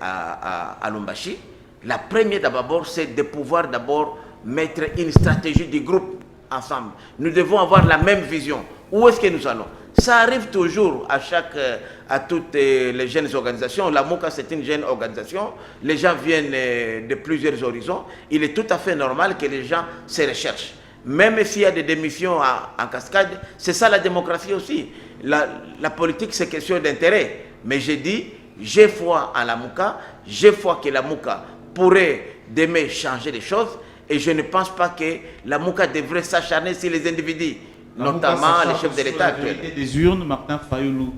à Lumbashi, la première d'abord, c'est de pouvoir d'abord mettre une stratégie du groupe ensemble. Nous devons avoir la même vision. Où est-ce que nous allons? Ça arrive toujours à toutes les jeunes organisations. La Mouka, c'est une jeune organisation. Les gens viennent de plusieurs horizons. Il est tout à fait normal que les gens se recherchent. Même s'il y a des démissions en cascade, c'est ça la démocratie aussi. La politique, c'est question d'intérêt. Mais j'ai dit, j'ai foi en la Mouka, j'ai foi que la Mouka pourrait demain changer les choses. Et je ne pense pas que la Mouka devrait s'acharner sur les individus, notamment les chefs de l'État actuels. La vérité des urnes, Martin Fayoulou,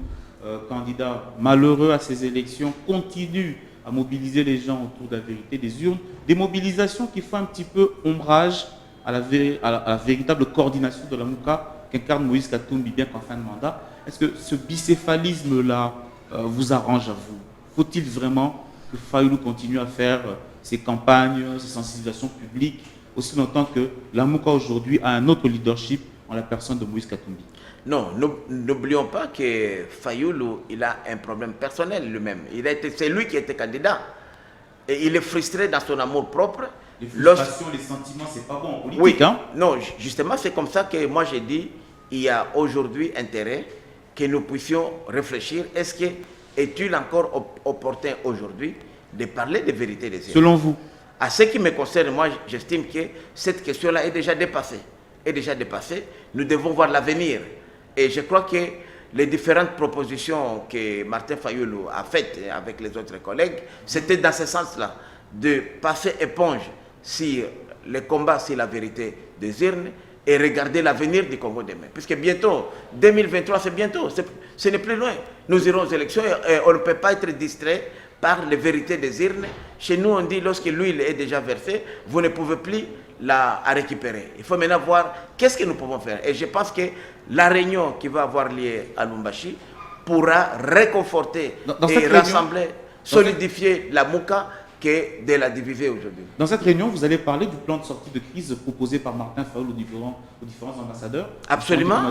candidat malheureux à ces élections, continue à mobiliser les gens autour de la vérité des urnes. Des mobilisations qui font un petit peu ombrage à la véritable coordination de la Mouka qu'incarne Moïse Katumbi, bien qu'en fin de mandat. Est-ce que ce bicéphalisme-là vous arrange à vous? Faut-il vraiment que Fayoulou continue à faire ses campagnes, ses sensibilisations publiques, aussi longtemps que la Mouka aujourd'hui a un autre leadership en la personne de Moïse Katumbi? Non, n'oublions pas que Fayoulou, il a un problème personnel lui-même. C'est lui qui était candidat. Et il est frustré dans son amour propre. Les frustrations, les sentiments, c'est pas bon en politique. Oui, hein? Non, justement, c'est comme ça que moi j'ai dit, il y a aujourd'hui intérêt que nous puissions réfléchir. Est-il encore opportun aujourd'hui de parler de vérité des urnes? Selon vous? À ce qui me concerne, moi, j'estime que cette question-là est déjà dépassée. Nous devons voir l'avenir. Et je crois que les différentes propositions que Martin Fayoulou a faites avec les autres collègues, c'était dans ce sens-là, de passer éponge sur les combats sur la vérité des urnes et regarder l'avenir du Congo demain. Puisque bientôt, 2023, c'est bientôt, ce n'est plus loin. Nous irons aux élections et on ne peut pas être distrait par les vérités des urnes. Chez nous, on dit, lorsque l'huile est déjà versée, vous ne pouvez plus la récupérer. Il faut maintenant voir qu'est-ce que nous pouvons faire. Et je pense que la réunion qui va avoir lieu à Lumbashi pourra réconforter et rassembler, solidifier la Mouka que de la diviser aujourd'hui. Dans cette réunion, vous allez parler du plan de sortie de crise proposé par Martin Fayoulou aux différents ambassadeurs? Absolument.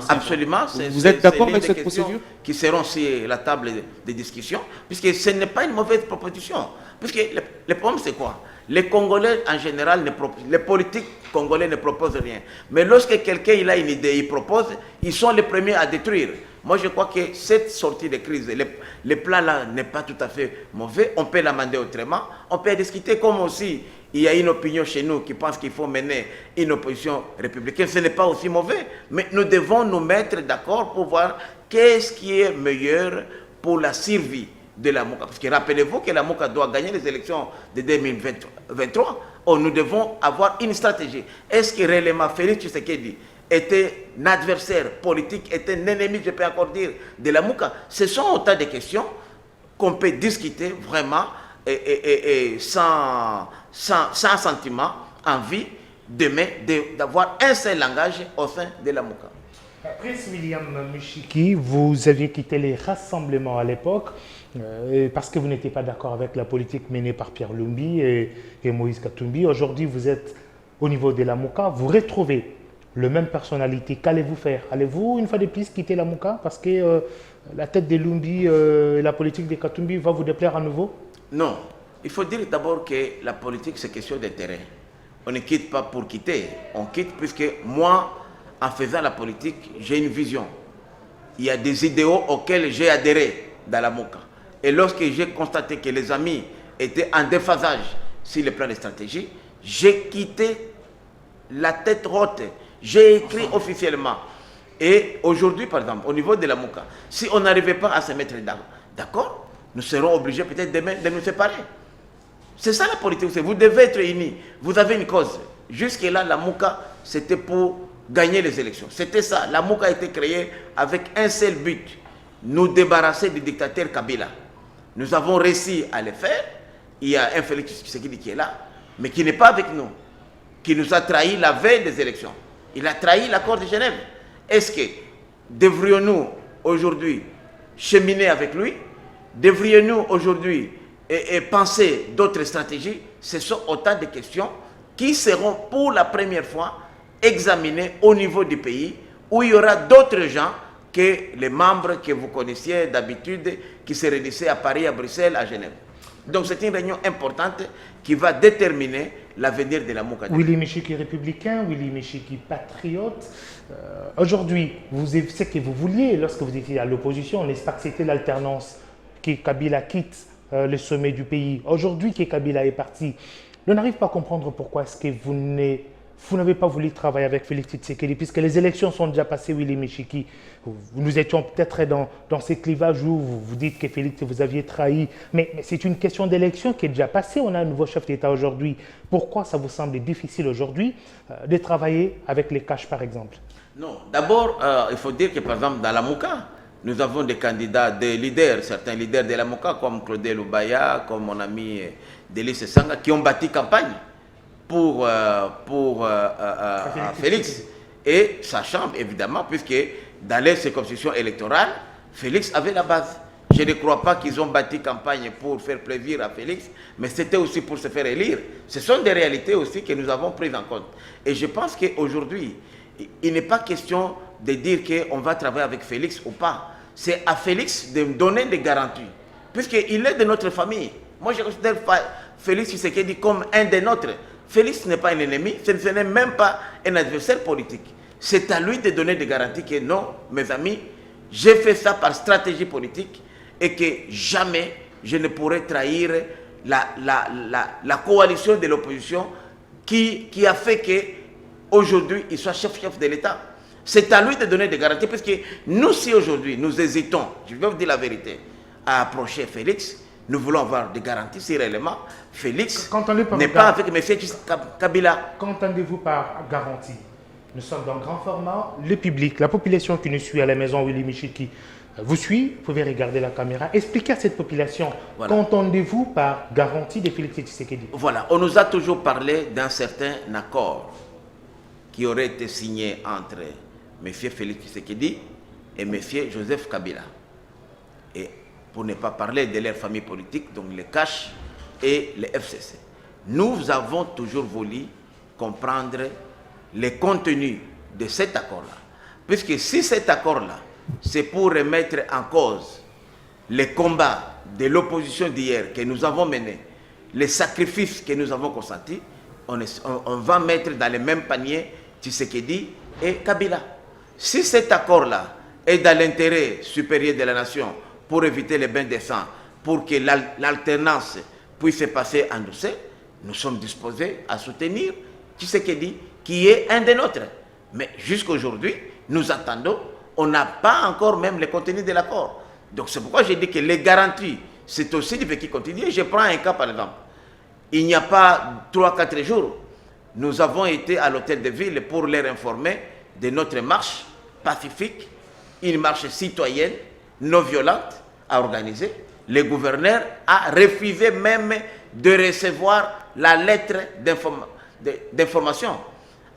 Vous êtes d'accord avec cette procédure? Qui seront sur la table de discussion, puisque ce n'est pas une mauvaise proposition. Puisque le problème, c'est quoi? Les Congolais, en général, les politiques congolais ne proposent rien. Mais lorsque quelqu'un a une idée, il propose, ils sont les premiers à détruire. Moi, je crois que cette sortie de crise, le plan-là n'est pas tout à fait mauvais. On peut l'amender autrement. On peut discuter comme aussi, il y a une opinion chez nous qui pense qu'il faut mener une opposition républicaine. Ce n'est pas aussi mauvais. Mais nous devons nous mettre d'accord pour voir qu'est-ce qui est meilleur pour la survie de la Mouka. Parce que rappelez-vous que la Mouka doit gagner les élections de 2023. Nous devons avoir une stratégie. Est-ce que réellement Félix Tshisekedi était un adversaire politique, était un ennemi, je peux encore dire, de la Mouka? Ce sont autant de questions qu'on peut discuter vraiment et sans sentiment, envie demain d'avoir un seul langage au sein de la Mouka. Prince William Mushiki, vous aviez quitté les rassemblements à l'époque parce que vous n'étiez pas d'accord avec la politique menée par Pierre Lumbi et Moïse Katumbi. Aujourd'hui, vous êtes au niveau de la Mouka, vous retrouvez la même personnalité. Qu'allez-vous faire? Allez-vous, une fois de plus, quitter la Mouka parce que la tête de Lumbi et la politique de Katumbi va vous déplaire à nouveau? Non. Il faut dire d'abord que la politique, c'est question d'intérêt. On ne quitte pas pour quitter. On quitte puisque moi, en faisant la politique, j'ai une vision. Il y a des idéaux auxquels j'ai adhéré dans la Mouka. Et lorsque j'ai constaté que les amis étaient en déphasage sur le plan de stratégie, j'ai quitté la tête haute. J'ai écrit officiellement. Et aujourd'hui, par exemple, au niveau de la Mouka, si on n'arrivait pas à se mettre d'accord, nous serons obligés peut-être demain de nous séparer. C'est ça la politique. Vous devez être unis. Vous avez une cause. Jusque-là, la Mouka, c'était pour gagner les élections. C'était ça. La Mouka a été créée avec un seul but. Nous débarrasser du dictateur Kabila. Nous avons réussi à le faire. Il y a un Félix Tshisekedi qui est là, mais qui n'est pas avec nous. Qui nous a trahi la veille des élections. Il a trahi l'accord de Genève. Est-ce que devrions-nous aujourd'hui cheminer avec lui? Devrions-nous aujourd'hui penser d'autres stratégies? Ce sont autant de questions qui seront pour la première fois examinées au niveau du pays, où il y aura d'autres gens que les membres que vous connaissiez d'habitude, qui se réunissaient à Paris, à Bruxelles, à Genève. Donc c'est une réunion importante qui va déterminer l'avenir de la Mouka. Willy Mushiki républicain, Willy Mushiki patriote. Aujourd'hui, ce que vous vouliez lorsque vous étiez à l'opposition, n'est-ce pas que c'était l'alternance, que Kabila quitte le sommet du pays. Aujourd'hui que Kabila est parti, je n'arrive pas à comprendre pourquoi est-ce que vous ne vous n'avez pas voulu travailler avec Félix Tshisekedi, puisque les élections sont déjà passées, Willy Michiki. Nous étions peut-être dans ces clivages où vous dites que Félix, vous aviez trahi. Mais c'est une question d'élection qui est déjà passée. On a un nouveau chef d'État aujourd'hui. Pourquoi ça vous semble difficile aujourd'hui de travailler avec les Cash, par exemple? Non, d'abord, il faut dire que par exemple, dans la Mouka, nous avons des candidats, des leaders, certains leaders de la Mouka, comme Claudel Loubaya, comme mon ami Délice Sanga, qui ont bâti campagne pour Félix. Et sachant, évidemment, puisque dans les circonscriptions électorales, Félix avait la base. Je ne crois pas qu'ils ont bâti campagne pour faire plaisir à Félix, mais c'était aussi pour se faire élire. Ce sont des réalités aussi que nous avons prises en compte. Et je pense qu'aujourd'hui, il n'est pas question de dire qu'on va travailler avec Félix ou pas. C'est à Félix de me donner des garanties, puisqu'il est de notre famille. Moi, je considère Félix Tshisekedi comme un des nôtres. Félix n'est pas un ennemi, ce n'est même pas un adversaire politique. C'est à lui de donner des garanties que non, mes amis, j'ai fait ça par stratégie politique et que jamais je ne pourrai trahir la coalition de l'opposition qui a fait qu'aujourd'hui il soit chef de l'État. C'est à lui de donner des garanties, parce que nous, si aujourd'hui nous hésitons, je vais vous dire la vérité, à approcher Félix, nous voulons avoir des garanties si réellement Félix n'est pas avec M. Kabila. Qu'entendez-vous par garantie? Nous sommes dans grand format. Le public, la population qui nous suit à la maison, Willy Michiki, vous suit, vous pouvez regarder la caméra. Expliquez à cette population, voilà. Qu'entendez-vous par garantie de Félix Tshisekedi? Voilà, on nous a toujours parlé d'un certain accord qui aurait été signé entre M. Félix Tshisekedi et M. Joseph Kabila. Et pour ne pas parler de leur famille politique, donc les Cash et les FCC. Nous avons toujours voulu comprendre les contenus de cet accord-là. Puisque si cet accord-là, c'est pour remettre en cause les combats de l'opposition d'hier que nous avons menés, les sacrifices que nous avons consentis, on va mettre dans le même panier Tshisekedi et Kabila. Si cet accord-là est dans l'intérêt supérieur de la nation, pour éviter les bains de sang, pour que l'alternance puisse se passer en douceur, nous sommes disposés à soutenir Tshisekedi, qui est un des nôtres. Mais jusqu'aujourd'hui, nous attendons, on n'a pas encore même le contenu de l'accord. Donc c'est pourquoi j'ai dit que les garanties, c'est aussi du petit continu. Je prends un cas par exemple. Il n'y a pas 3-4 jours, nous avons été à l'hôtel de ville pour leur informer de notre marche pacifique, une marche citoyenne, non violente, à organiser. Le gouverneur a refusé même de recevoir la lettre d'information.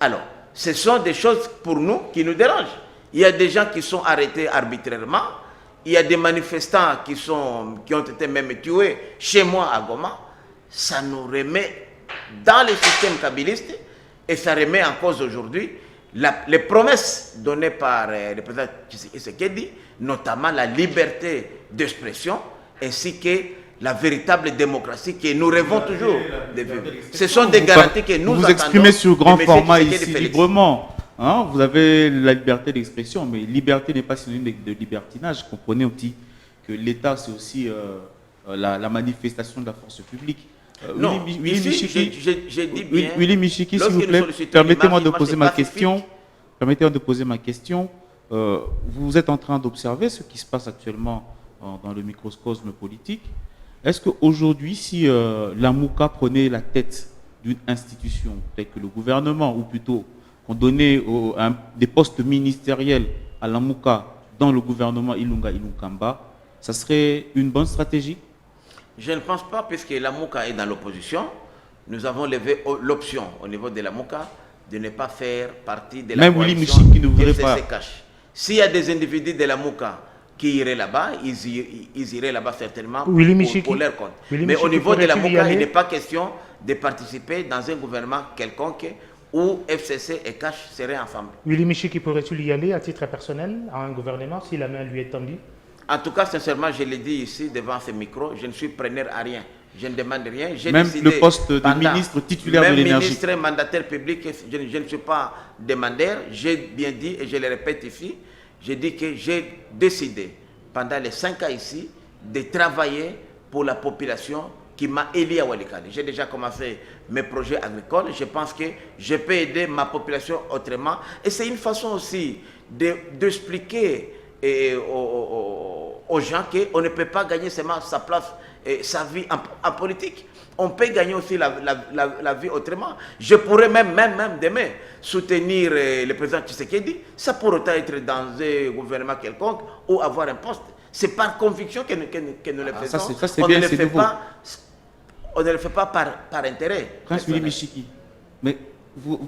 Alors, ce sont des choses pour nous qui nous dérangent. Il y a des gens qui sont arrêtés arbitrairement. Il y a des manifestants qui ont été même tués chez moi à Goma. Ça nous remet dans le système kabiliste et ça remet en cause aujourd'hui les promesses données par le président Tshisekedi, notamment la liberté d'expression ainsi que la véritable démocratie que nous rêvons toujours de vivre. Ce sont des garanties que nous attendons. Vous exprimez sur grand format ici librement. Hein, vous avez la liberté d'expression, mais liberté n'est pas synonyme de libertinage. Comprenez aussi que l'État, c'est aussi la manifestation de la force publique. Non, Willy Michiki, j'ai dit bien. Willy Michiki, s'il vous plaît, permettez-moi de poser ma question. Permettez-moi de poser ma question. Vous êtes en train d'observer ce qui se passe actuellement dans le microcosme politique. Est-ce qu'aujourd'hui, si la Mouka prenait la tête d'une institution telle que le gouvernement, ou plutôt qu'on donnait des postes ministériels à la Mouka dans le gouvernement Ilunga-Ilunkamba, ça serait une bonne stratégie? Je ne pense pas, puisque la Mouka est dans l'opposition. Nous avons levé l'option au niveau de la Mouka de ne pas faire partie de la coalition qui ne voudrait pas. S'il y a des individus de la Mouka qui iraient là-bas, ils iraient là-bas certainement pour leur compte. Mais au niveau de la Mouka, il n'est pas question de participer dans un gouvernement quelconque où FCC et Cash seraient ensemble. Willy Michiki pourrait-il y aller à titre personnel à un gouvernement si la main lui est tendue? En tout cas, sincèrement, je l'ai dit ici devant ce micro, je ne suis preneur à rien. Je ne demande rien. Même décidé le poste de ministre titulaire de l'énergie. Même ministre mandataire public, je ne suis pas demandeur. J'ai bien dit, et je le répète ici, j'ai dit que j'ai décidé, pendant les 5 ans ici, de travailler pour la population qui m'a élu à Walikale. J'ai déjà commencé mes projets agricoles. Je pense que je peux aider ma population autrement. Et c'est une façon aussi d'expliquer aux gens qu'on ne peut pas gagner seulement sa place et sa vie en politique. On peut gagner aussi la vie autrement. Je pourrais même demain soutenir le président Tshisekedi. Ça pourrait être dans un gouvernement quelconque ou avoir un poste. C'est par conviction que nous le faisons. On ne le fait pas par intérêt. Prince Willy Michiki, mais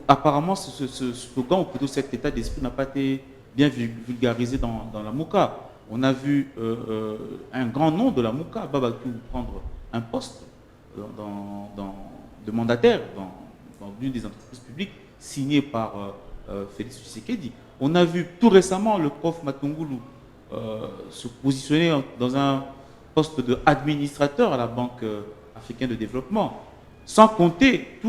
apparemment ce slogan, ou plutôt cet état d'esprit n'a pas été bien vulgarisé dans la Mouka. On a vu un grand nom de la Mouka, Babatou, prendre un poste de mandataire dans l'une des entreprises publiques signées par Félix Tshisekedi. On a vu tout récemment le prof Matungulu se positionner dans un poste d'administrateur à la Banque africaine de développement, sans compter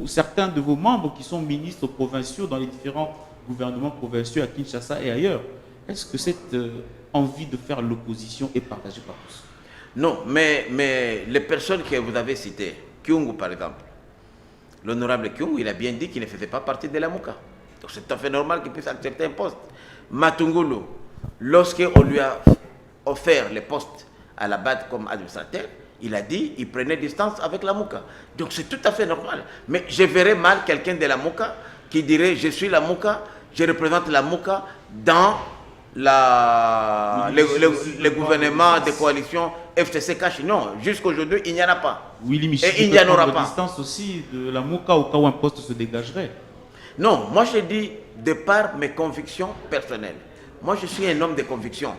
certains de vos membres qui sont ministres provinciaux dans les différents gouvernements provinciaux à Kinshasa et ailleurs. Est-ce que cette envie de faire l'opposition est partagée par tous? Non, mais les personnes que vous avez citées, Kyungu par exemple, l'honorable Kyungu, il a bien dit qu'il ne faisait pas partie de la Mouka. Donc c'est tout à fait normal qu'il puisse accepter un poste. Matungulu, lorsqu'on lui a offert le poste à la BAD comme administrateur, il a dit qu'il prenait distance avec la Mouka. Donc c'est tout à fait normal. Mais je verrais mal quelqu'un de la Mouka qui dirait « je suis la Mouka, je représente la Mouka dans le gouvernement de coalition FCC Cash ». Non, jusqu'à aujourd'hui, il n'y en a pas. Willy Michel, et il n'y en aura pas. Distance aussi de la Mouka au cas où un poste se dégagerait. Non, moi je dis de par mes convictions personnelles. Moi je suis un homme de conviction.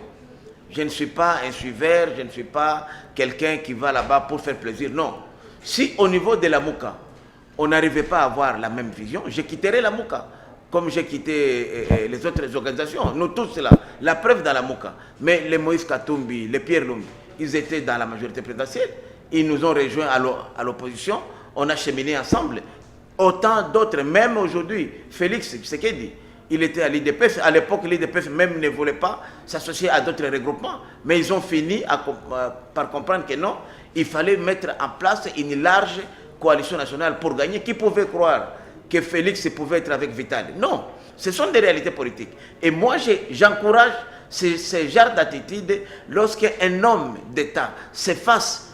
Je ne suis pas un suiveur, je ne suis pas quelqu'un qui va là-bas pour faire plaisir. Non. Si au niveau de la Mouka, on n'arrivait pas à avoir la même vision, je quitterais la Mouka, comme j'ai quitté les autres organisations. Nous tous là, la preuve dans la Mouka. Mais les Moïse Katumbi, les Pierre Lumbi, ils étaient dans la majorité présidentielle. Ils nous ont rejoints à l'opposition. On a cheminé ensemble. Autant d'autres, même aujourd'hui, Félix Tshisekedi, il était à l'IDPS. À l'époque, l'IDPS même ne voulait pas s'associer à d'autres regroupements. Mais ils ont fini par comprendre que non, il fallait mettre en place une large coalition nationale pour gagner. Qui pouvait croire que Félix pouvait être avec Vital? Non, ce sont des réalités politiques. Et moi, j'encourage ce genre d'attitude lorsqu'un homme d'État s'efface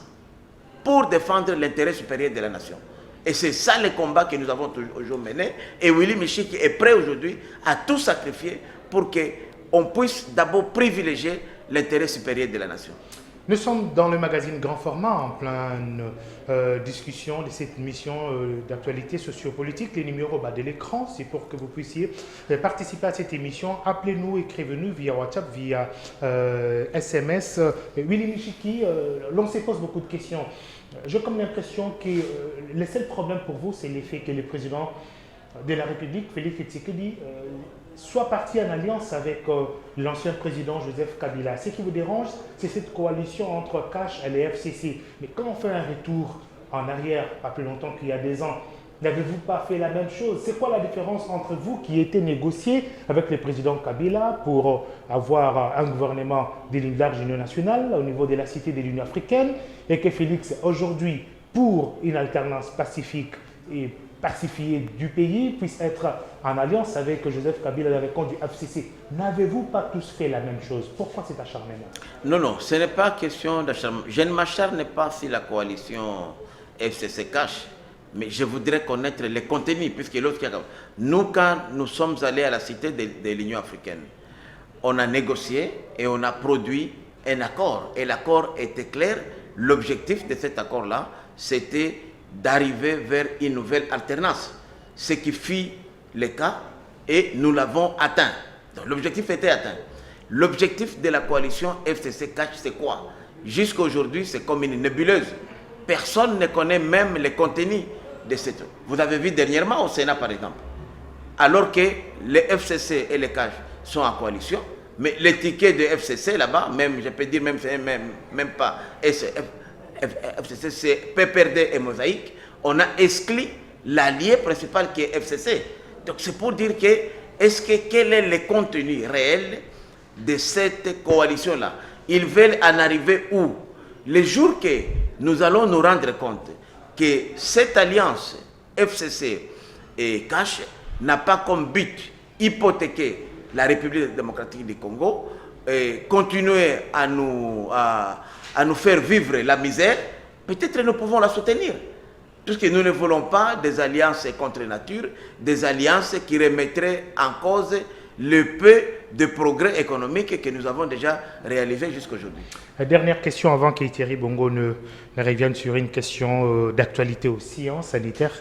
pour défendre l'intérêt supérieur de la nation. Et c'est ça le combat que nous avons toujours mené. Et Willy Michiki est prêt aujourd'hui à tout sacrifier pour qu'on puisse d'abord privilégier l'intérêt supérieur de la nation. Nous sommes dans le magazine Grand Format en pleine discussion de cette mission d'actualité sociopolitique. Les numéros bas de l'écran, c'est pour que vous puissiez participer à cette émission. Appelez-nous, écrivez-nous via WhatsApp, via SMS. Willy Michiki, l'on se pose beaucoup de questions. J'ai comme l'impression que le seul problème pour vous, c'est l'effet que le président de la République, Félix Tshisekedi, soit parti en alliance avec l'ancien président Joseph Kabila. Ce qui vous dérange, c'est cette coalition entre Cash et les FCC. Mais quand on fait un retour en arrière, pas plus longtemps qu'il y a des ans, n'avez-vous pas fait la même chose? C'est quoi la différence entre vous qui étiez négocié avec le président Kabila pour avoir un gouvernement de large union nationale au niveau de la Cité de l'Union africaine et que Félix, aujourd'hui, pour une alternance pacifique et pacifiée du pays, puisse être en alliance avec Joseph Kabila, avec du FCC? N'avez-vous pas tous fait la même chose? Pourquoi cet acharnement? Non, ce n'est pas question d'acharnement. Je ne m'acharne pas sur la coalition FCC Cash. Mais je voudrais connaître les contenus, puisque nous, quand nous sommes allés à la Cité de l'Union africaine, on a négocié et on a produit un accord. Et l'accord était clair. L'objectif de cet accord-là, c'était d'arriver vers une nouvelle alternance. Ce qui fit le cas et nous l'avons atteint. Donc l'objectif était atteint. L'objectif de la coalition FCC Cash, c'est quoi? Jusqu'à aujourd'hui, c'est comme une nébuleuse. Personne ne connaît même les contenus de cette truc. Vous avez vu dernièrement au Sénat, par exemple, alors que les FCC et les CAJ sont en coalition, mais les tickets de FCC là-bas, même, je peux dire, même pas FCC, c'est PPRD et Mosaïque, on a exclu l'allié principal qui est FCC. Donc c'est pour dire quel est le contenu réel de cette coalition-là? Ils veulent en arriver où? Le jour que nous allons nous rendre compte que cette alliance FCC et Cash n'a pas comme but hypothéquer la République démocratique du Congo et continuer à nous faire vivre la misère. Peut-être nous pouvons la soutenir. Puisque nous ne voulons pas des alliances contre nature, des alliances qui remettraient en cause le peu de progrès économique que nous avons déjà réalisé jusqu'à aujourd'hui. Dernière question avant que Thierry Bongo ne revienne sur une question d'actualité aussi sanitaire.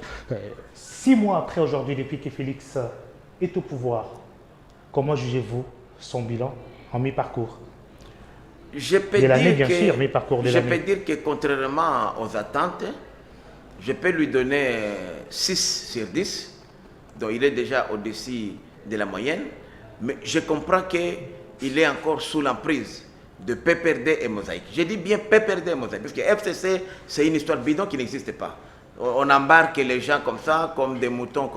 6 mois après aujourd'hui, depuis que Félix est au pouvoir, comment jugez-vous son bilan en mi-parcours? Je peux dire que contrairement aux attentes, je peux lui donner 6 sur 10, donc il est déjà au-dessus de la moyenne, mais je comprends qu'il est encore sous l'emprise de PPRD et Mosaïque. Je dis bien PPRD et Mosaïque, parce que FCC, c'est une histoire bidon qui n'existe pas. On embarque les gens comme ça, comme des moutons,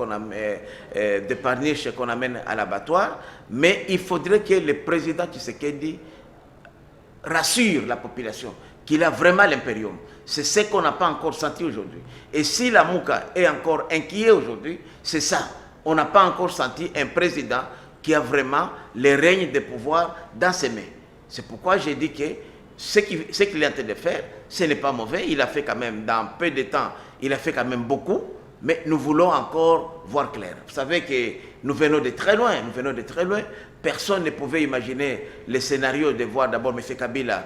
des parniches qu'on amène à l'abattoir, mais il faudrait que le président Tshisekedi rassure la population qu'il a vraiment l'impérium. C'est ce qu'on n'a pas encore senti aujourd'hui. Et si la Mouka est encore inquiet aujourd'hui, c'est ça. On n'a pas encore senti un président qui a vraiment le règne de pouvoir dans ses mains. C'est pourquoi j'ai dit que ce qu'il est en train de faire, ce n'est pas mauvais. Il a fait quand même, dans peu de temps, il a fait quand même beaucoup. Mais nous voulons encore voir clair. Vous savez que nous venons de très loin. Personne ne pouvait imaginer le scénario de voir d'abord M. Kabila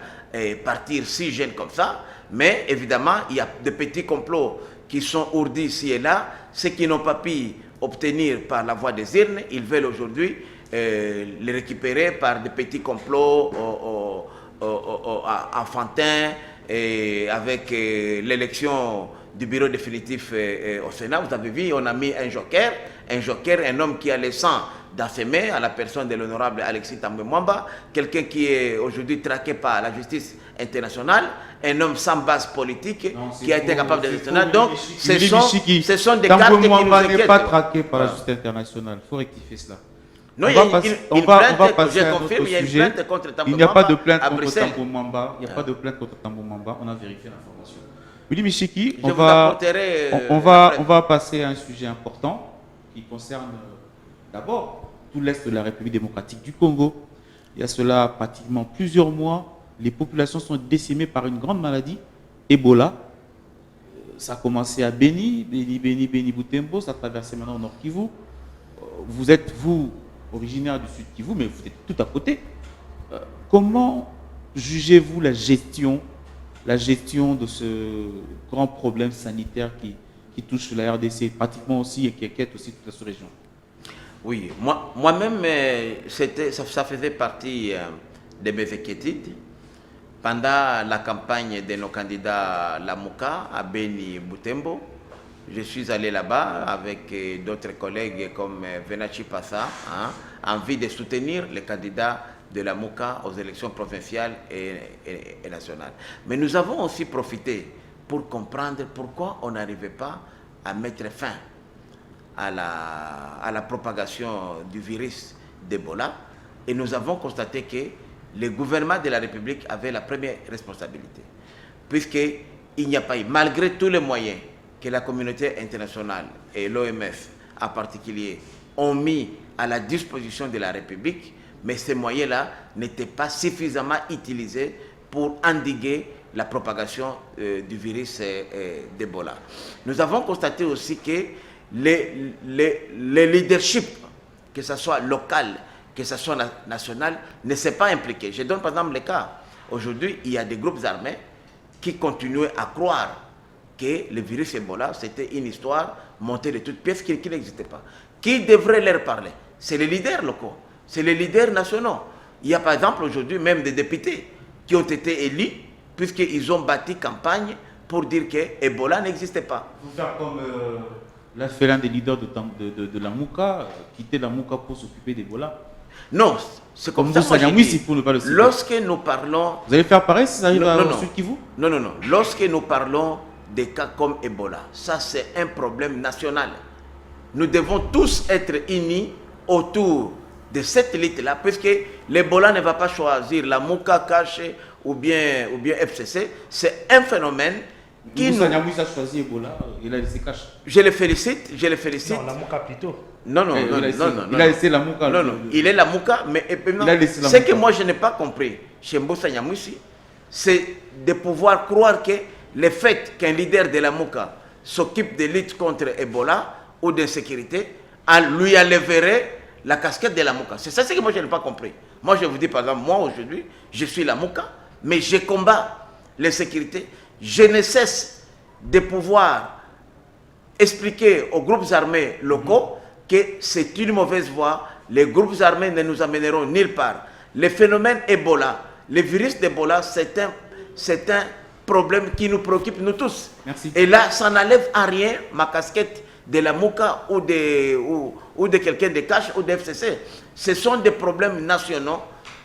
partir si jeune comme ça. Mais évidemment, il y a des petits complots qui sont ourdis ici et là. Ceux qui n'ont pas pu obtenir par la voie des urnes, ils veulent aujourd'hui les récupérer par des petits complots enfantins et avec l'élection du bureau définitif au Sénat. Vous avez vu, on a mis un joker, un homme qui a le sang dans ses mains, à la personne de l'honorable Alexis Tambwe Mwamba, quelqu'un qui est aujourd'hui traqué par la justice internationale, un homme sans base politique qui a été capable de gestionner. Donc, ce sont des cartes qui nous inquiètent. n'est pas traqué par la justice internationale. Il faut rectifier cela. Non, on va passer à un autre sujet. Il n'y a pas de plainte contre Tambwe Mwamba. Il n'y a pas de plainte contre Tambwe Mwamba. On a vérifié l'information. Willy Michiki, on va passer à un sujet important qui concerne d'abord tout l'Est de la République démocratique du Congo. Il y a cela pratiquement plusieurs mois, les populations sont décimées par une grande maladie, Ebola. Ça a commencé à Beni, Butembo, ça a traversé maintenant au Nord Kivu. Vous êtes, vous, originaire du Sud Kivu, mais vous êtes tout à côté. Comment jugez-vous la gestion de ce grand problème sanitaire qui touche la RDC, pratiquement aussi, et qui inquiète aussi toute la sous-région? Oui, moi-même, ça faisait partie de mes inquiétudes. Pendant la campagne de nos candidats Lamuka à Beni Butembo, je suis allé là-bas avec d'autres collègues comme Venachi Passa, en vue de soutenir les candidats de la Mouka aux élections provinciales et nationales. Mais nous avons aussi profité pour comprendre pourquoi on n'arrivait pas à mettre fin à la propagation du virus d'Ebola. Et nous avons constaté que le gouvernement de la République avait la première responsabilité. Puisqu'il n'y a pas eu, malgré tous les moyens que la communauté internationale et l'OMS en particulier ont mis à la disposition de la République, mais ces moyens-là n'étaient pas suffisamment utilisés pour endiguer la propagation du virus d'Ebola. Nous avons constaté aussi que les leadership, que ce soit local, que ce soit national, ne s'est pas impliqué. Je donne par exemple le cas. Aujourd'hui, il y a des groupes armés qui continuent à croire que le virus Ebola, c'était une histoire montée de toutes pièces qui n'existait pas. Qui devrait leur parler? C'est les leaders locaux, c'est les leaders nationaux. Il y a par exemple aujourd'hui même des députés qui ont été élus puisqu'ils ont bâti campagne pour dire que Ebola n'existait pas. Vous faire comme l'un des leaders de la Mouka, quitter la Mouka pour s'occuper d'Ebola? Non, c'est comme ça. Pour ne pas le citer. Lorsque nous parlons... Vous allez faire pareil si ça arrive au Sud Kivu? Non. Lorsque nous parlons des cas comme Ebola, ça c'est un problème national. Nous devons tous être unis autour de cette élite-là, puisque l'Ebola ne va pas choisir la Mouka cachée ou bien FCC, c'est un phénomène qui nous... a choisi Ebola, il a laissé cash. Je le félicite. Non, la Mouka plutôt. Non. Il a laissé la Mouka. Non, il est la Mouka, mais ce que moi je n'ai pas compris chez Mbossa Nyamwisi, c'est de pouvoir croire que le fait qu'un leader de la Mouka s'occupe de lutte contre Ebola ou d'insécurité, lui enlèverait la casquette de la Mouka. C'est ça ce que moi je n'ai pas compris. Moi je vous dis par exemple, moi aujourd'hui, je suis la Mouka, mais je combats l'insécurité. Je ne cesse de pouvoir expliquer aux groupes armés locaux que c'est une mauvaise voie. Les groupes armés ne nous amèneront nulle part. Le phénomène Ebola, le virus d'Ebola, c'est un problème qui nous préoccupe nous tous. Merci. Et là, ça n'enlève en rien ma casquette de la Mouka ou de quelqu'un de Cash ou de FCC. Ce sont des problèmes nationaux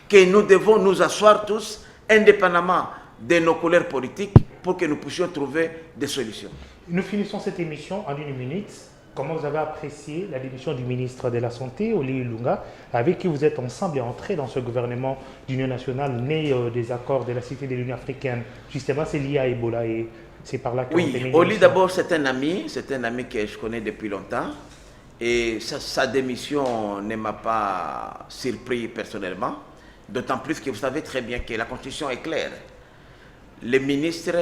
que nous devons nous asseoir tous, indépendamment de nos couleurs politiques, pour que nous puissions trouver des solutions. Nous finissons cette émission en 1 minute. Comment vous avez apprécié la démission du ministre de la Santé, Oli Ilunga, avec qui vous êtes ensemble et entré dans ce gouvernement d'union nationale né des accords de la Cité de l'Union africaine? Justement, c'est lié à Ebola et c'est par là que... Oui, Oli d'abord c'est un ami que je connais depuis longtemps. Et sa démission ne m'a pas surpris personnellement. D'autant plus que vous savez très bien que la Constitution est claire. Le ministre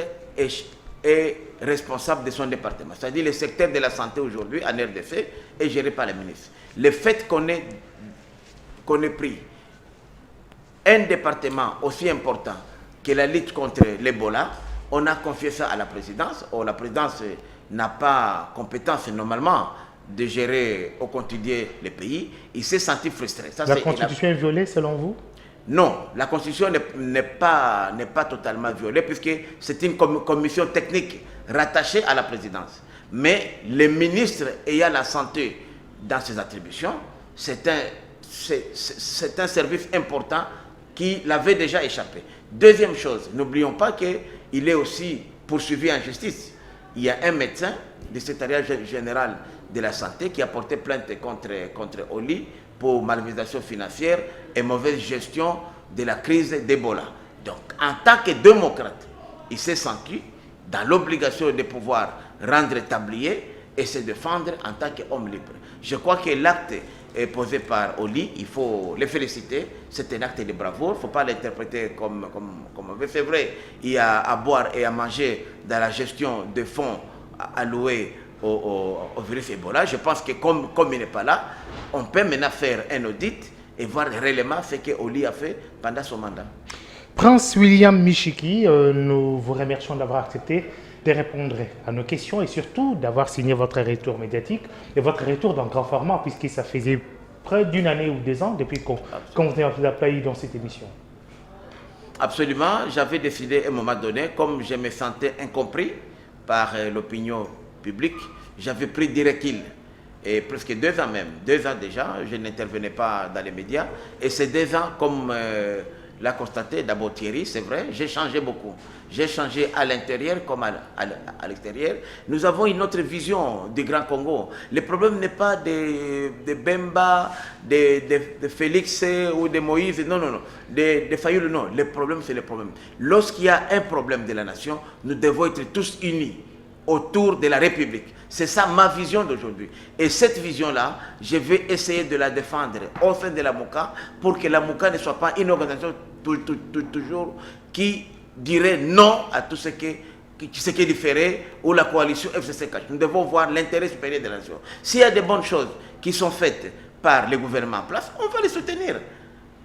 est responsable de son département. C'est-à-dire le secteur de la santé aujourd'hui, en RDC, est géré par le ministre. Le fait qu'on ait pris un département aussi important que la lutte contre l'Ebola, on a confié ça à la présidence. Or, la présidence n'a pas compétence normalement de gérer au quotidien le pays. Il s'est senti frustré. Ça, la Constitution est violée selon vous? Non, la Constitution n'est pas totalement violée puisque c'est une commission technique rattachée à la présidence. Mais le ministre ayant la santé dans ses attributions, c'est un service important qui l'avait déjà échappé. Deuxième chose, n'oublions pas qu'il est aussi poursuivi en justice. Il y a un médecin du secrétariat général de la santé qui a porté plainte contre Oli pour malversation financière et mauvaise gestion de la crise d'Ebola. Donc, en tant que démocrate, il s'est senti dans l'obligation de pouvoir rendre tablier et se défendre en tant qu'homme libre. Je crois que l'acte est posé par Oli, il faut le féliciter, c'est un acte de bravoure, il ne faut pas l'interpréter comme mauvais. C'est vrai, il y a à boire et à manger dans la gestion de fonds alloués au virus Ebola. Je pense que comme il n'est pas là, on peut maintenant faire un audit et voir réellement ce que Oli a fait pendant son mandat. Prince William Michiki, nous vous remercions d'avoir accepté de répondre à nos questions et surtout d'avoir signé votre retour médiatique et votre retour dans grand format, puisque ça faisait près d'une année ou 2 ans depuis qu'on vous a payé dans cette émission. Absolument, j'avais décidé à un moment donné, comme je me sentais incompris par l'opinion publique, j'avais pris du recul. Et presque 2 ans même, 2 ans déjà, je n'intervenais pas dans les médias. Et ces 2 ans, comme l'a constaté d'abord Thierry, c'est vrai, j'ai changé beaucoup. J'ai changé à l'intérieur comme à l'extérieur. Nous avons une autre vision du Grand Congo. Le problème n'est pas de Bemba, de Félix ou de Moïse, non, de Fayoulou, non. Le problème, c'est le problème. Lorsqu'il y a un problème de la nation, nous devons être tous unis autour de la République. C'est ça ma vision d'aujourd'hui. Et cette vision-là, je vais essayer de la défendre au sein de la Mouka pour que la Mouka ne soit pas une organisation toujours qui dirait non à tout ce qui différait ou la coalition FCC cache. Nous devons voir l'intérêt supérieur de la nation. S'il y a des bonnes choses qui sont faites par le gouvernement en place, on va les soutenir.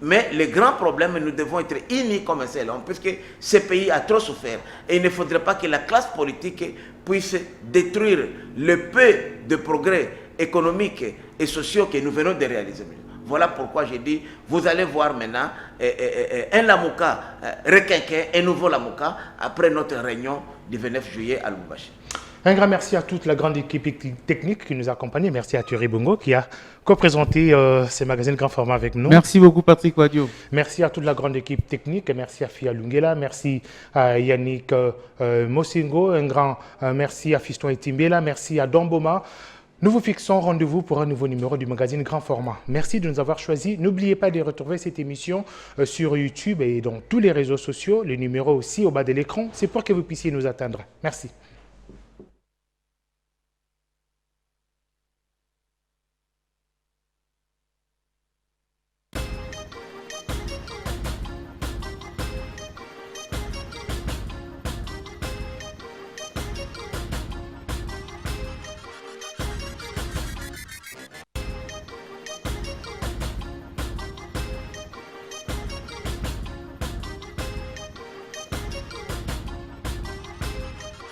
Mais les grands problèmes, nous devons être unis comme un seul homme, puisque ce pays a trop souffert. Et il ne faudrait pas que la classe politique puisse détruire le peu de progrès économiques et sociaux que nous venons de réaliser. Voilà pourquoi j'ai dit, vous allez voir maintenant un Lamouka requinqué, un nouveau Lamouka, après notre réunion du 29 juillet à Lubumbashi. Un grand merci à toute la grande équipe technique qui nous a accompagnés. Merci à Thierry Bongo qui a co-présenté ces magazines grand format avec nous. Merci beaucoup Patrick Wadio. Merci à toute la grande équipe technique. Merci à Fia Lungela. Merci à Yannick Mosingo. Un grand merci à Fiston Etimbela. Merci à Domboma. Nous vous fixons rendez-vous pour un nouveau numéro du magazine Grand Format. Merci de nous avoir choisis. N'oubliez pas de retrouver cette émission sur YouTube et dans tous les réseaux sociaux. Le numéro aussi au bas de l'écran, c'est pour que vous puissiez nous atteindre. Merci.